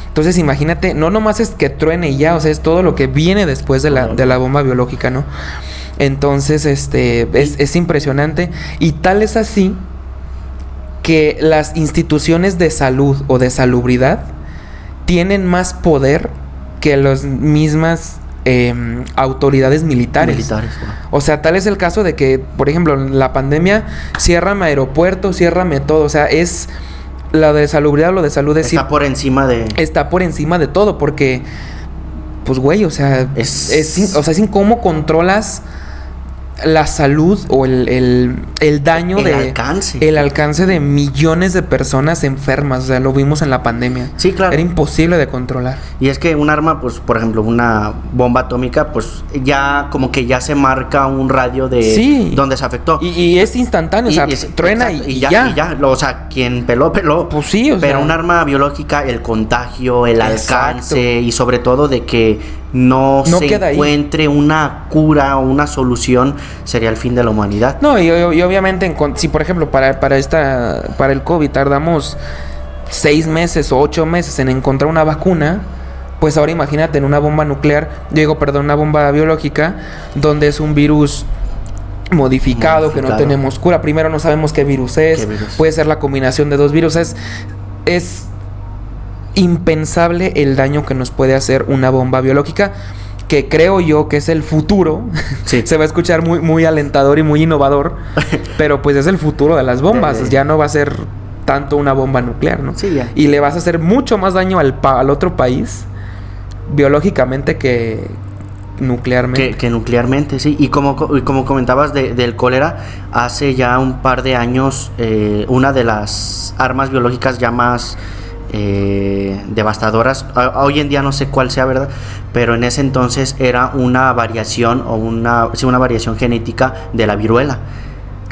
Entonces imagínate, no nomás es que truene y ya, o sea, es todo lo que viene después de la bomba biológica, ¿no? Entonces, es impresionante. Y tal es así que las instituciones de salud o de salubridad tienen más poder que las mismas autoridades militares. Bueno. O sea, tal es el caso de que, por ejemplo, en la pandemia, ciérrame aeropuertos, ciérrame todo. O sea, es lo de salubridad, lo de salud es... Está por encima de... Está por encima de todo, porque, pues, güey, o sea, es cómo controlas la salud o el daño el alcance de millones de personas enfermas. O sea, lo vimos en la pandemia. Sí, claro. Era imposible de controlar. Y es que un arma, pues, por ejemplo, una bomba atómica, pues, ya como que ya se marca un radio de donde se afectó. Y es instantáneo, o sea, truena y ya. O sea, quien peló. Pues sí, o sea. Pero un arma biológica, el contagio, el alcance y sobre todo de que no se encuentre una cura o una solución, sería el fin de la humanidad. No, y obviamente, si por ejemplo para el COVID tardamos 6 meses o 8 meses en encontrar una vacuna, pues ahora imagínate en una bomba nuclear, una bomba biológica, donde es un virus modificado, que no tenemos cura. Primero no sabemos qué virus es. Puede ser la combinación de 2 virus. Es impensable el daño que nos puede hacer una bomba biológica, que creo yo que es el futuro. Sí. Se va a escuchar muy, muy alentador y muy innovador, pero pues es el futuro de las bombas. Ya no va a ser tanto una bomba nuclear, ¿no? Sí, ya. Y le vas a hacer mucho más daño al otro país biológicamente que nuclearmente. Que nuclearmente, sí. Y como comentabas del cólera, hace ya un par de años, una de las armas biológicas ya más devastadoras, hoy en día no sé cuál sea, ¿verdad? Pero en ese entonces era una variación o una variación genética de la viruela.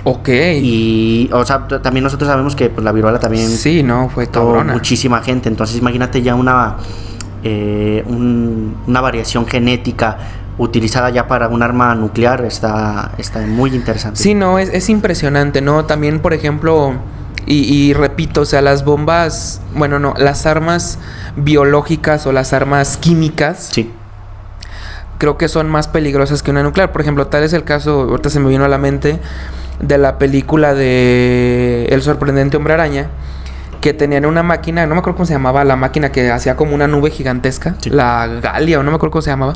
Ok. Y, o sea, también nosotros sabemos que pues, la viruela también... Sí, no, fue cabrona. Muchísima gente. Entonces imagínate ya una variación genética utilizada ya para un arma nuclear. Está muy interesante. Sí, no, es impresionante, ¿no? También, por ejemplo... Y repito, o sea, las bombas... Bueno, no, las armas biológicas o las armas químicas... Sí. Creo que son más peligrosas que una nuclear. Por ejemplo, tal es el caso... Ahorita se me vino a la mente... De la película de... El sorprendente hombre araña... Que tenían una máquina... No me acuerdo cómo se llamaba. La máquina que hacía como una nube gigantesca. Sí. La Galia, o no me acuerdo cómo se llamaba.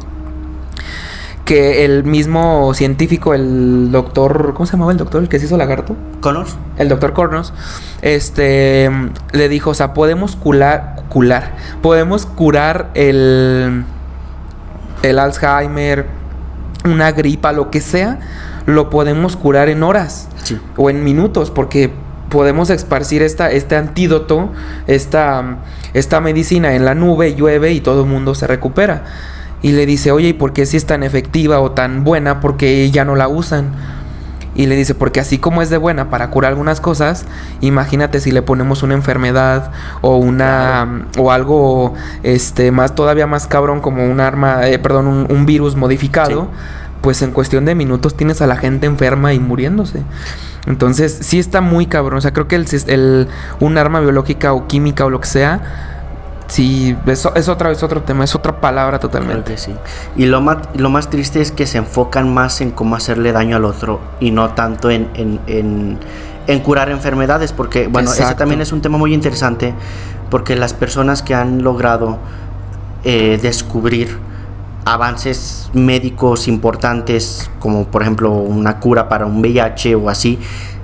Que el mismo científico, el doctor... ¿Cómo se llamaba el doctor? El que se hizo lagarto. ¿Connors? El doctor Connors. Le dijo, o sea, podemos podemos curar el Alzheimer, una gripa, lo que sea, lo podemos curar en horas. Sí. O en minutos, porque podemos esparcir este antídoto, esta medicina en la nube, llueve y todo el mundo se recupera. Y le dice, oye, ¿y por qué si es tan efectiva o tan buena? ¿Por qué ya no la usan? Y le dice, porque así como es de buena para curar algunas cosas, imagínate si le ponemos una enfermedad o o algo todavía más cabrón, como un virus modificado. Sí. Pues en cuestión de minutos tienes a la gente enferma y muriéndose. Entonces, sí está muy cabrón. O sea, creo que un arma biológica o química o lo que sea, sí, es otro tema, es otra palabra totalmente. Creo que sí. Y lo más triste es que se enfocan más en cómo hacerle daño al otro y no tanto en curar enfermedades, porque, bueno, ese también es un tema muy interesante, porque las personas que han logrado descubrir avances médicos importantes, como por ejemplo una cura para un VIH o así,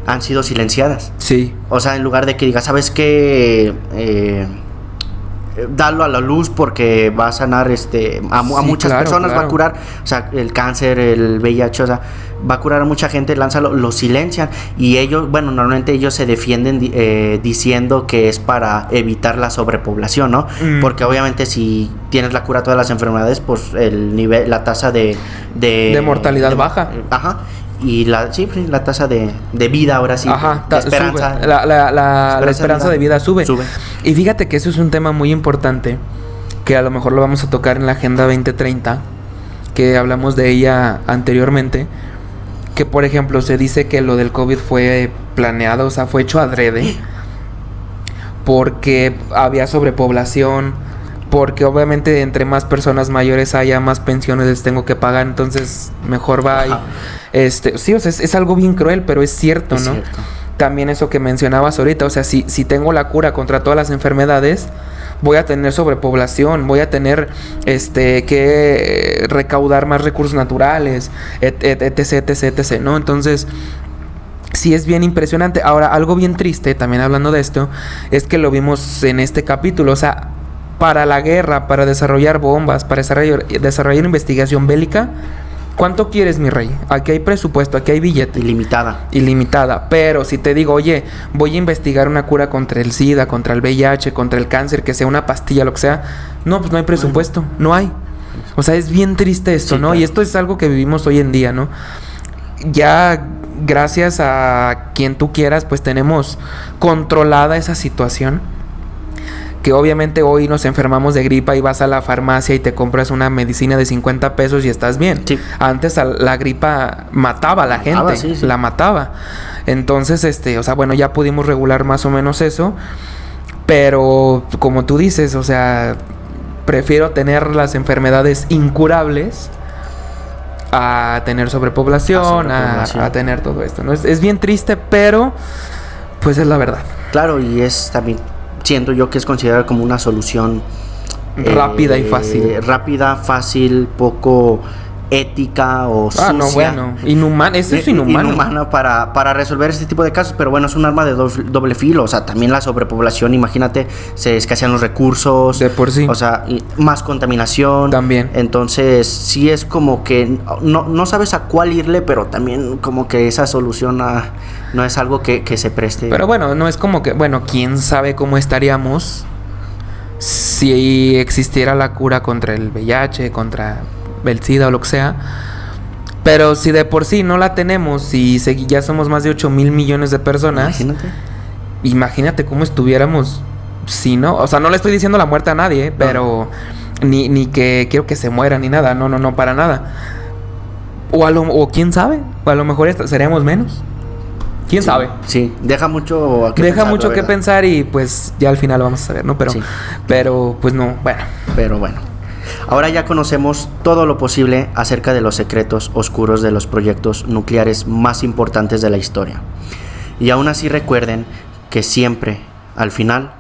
han sido silenciadas. Sí. O sea, en lugar de que digas, ¿sabes qué? Darlo a la luz porque va a sanar a muchas personas, va a curar, o sea, el cáncer, el VIH, o sea, va a curar a mucha gente, lánzalo, lo silencian y ellos, bueno, normalmente ellos se defienden diciendo que es para evitar la sobrepoblación, ¿no? Porque obviamente si tienes la cura a todas las enfermedades, pues la tasa de mortalidad baja. Ajá. Y la tasa de vida ahora sí. Ajá, de esperanza. La esperanza de vida sube. Y fíjate que eso es un tema muy importante, que a lo mejor lo vamos a tocar en la Agenda 2030, que hablamos de ella anteriormente, que por ejemplo se dice que lo del COVID fue planeado, o sea, fue hecho adrede, porque había sobrepoblación, porque obviamente entre más personas mayores haya, más pensiones les tengo que pagar, entonces mejor va y, sí, o sea, es algo bien cruel, pero es cierto, ¿no? Cierto. También eso que mencionabas ahorita, o sea, si tengo la cura contra todas las enfermedades, voy a tener sobrepoblación, voy a tener que recaudar más recursos naturales, etc, ¿no? Entonces, sí es bien impresionante. Ahora, algo bien triste, también hablando de esto, es que lo vimos en este capítulo, o sea, para la guerra, para desarrollar bombas, para desarrollar investigación bélica, ¿cuánto quieres, mi rey? Aquí hay presupuesto, aquí hay billete. Ilimitada. Pero si te digo, oye, voy a investigar una cura contra el SIDA, contra el VIH, contra el cáncer, que sea una pastilla, lo que sea. No, pues no hay presupuesto. No hay. O sea, es bien triste esto, ¿no? Claro. Y esto es algo que vivimos hoy en día, ¿no? Ya gracias a quien tú quieras, pues tenemos controlada esa situación. Que obviamente hoy nos enfermamos de gripa y vas a la farmacia y te compras una medicina de 50 pesos y estás bien. Sí. Antes la gripa mataba a la gente, sí. La mataba. Entonces, o sea, bueno, ya pudimos regular más o menos eso. Pero, como tú dices, o sea, prefiero tener las enfermedades incurables a tener sobrepoblación, a tener todo esto, ¿no? Es bien triste, pero pues es la verdad. Claro, y es también... siento yo que es considerada como una solución rápida y fácil. Rápida, fácil, poco ética o sucia. No, bueno, inhumana, eso es inhumano. Inhumana para resolver este tipo de casos, pero bueno, es un arma de doble filo, o sea, también la sobrepoblación, imagínate, se escasean los recursos. De por sí. O sea, más contaminación. También. Entonces, sí es como que no sabes a cuál irle, pero también como que esa solución no es algo que se preste. Pero bueno, no es como que, bueno, quién sabe cómo estaríamos si existiera la cura contra el VIH, contra el SIDA o lo que sea. Pero si de por sí no la tenemos y ya somos más de 8,000 millones de personas, imagínate cómo estuviéramos si no. O sea, no le estoy diciendo la muerte a nadie, pero ni que quiero que se muera ni nada. No, para nada. O quién sabe, o a lo mejor seríamos menos. ¿Quién sabe? Sí, deja mucho que pensar y pues ya al final lo vamos a saber, ¿no? Pero pues no, bueno. Pero bueno. Ahora ya conocemos todo lo posible acerca de los secretos oscuros de los proyectos nucleares más importantes de la historia. Y aún así recuerden que siempre, al final,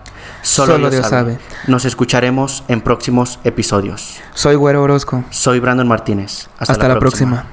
solo Dios sabe. Nos escucharemos en próximos episodios. Soy Güero Orozco. Soy Brandon Martínez. Hasta la próxima.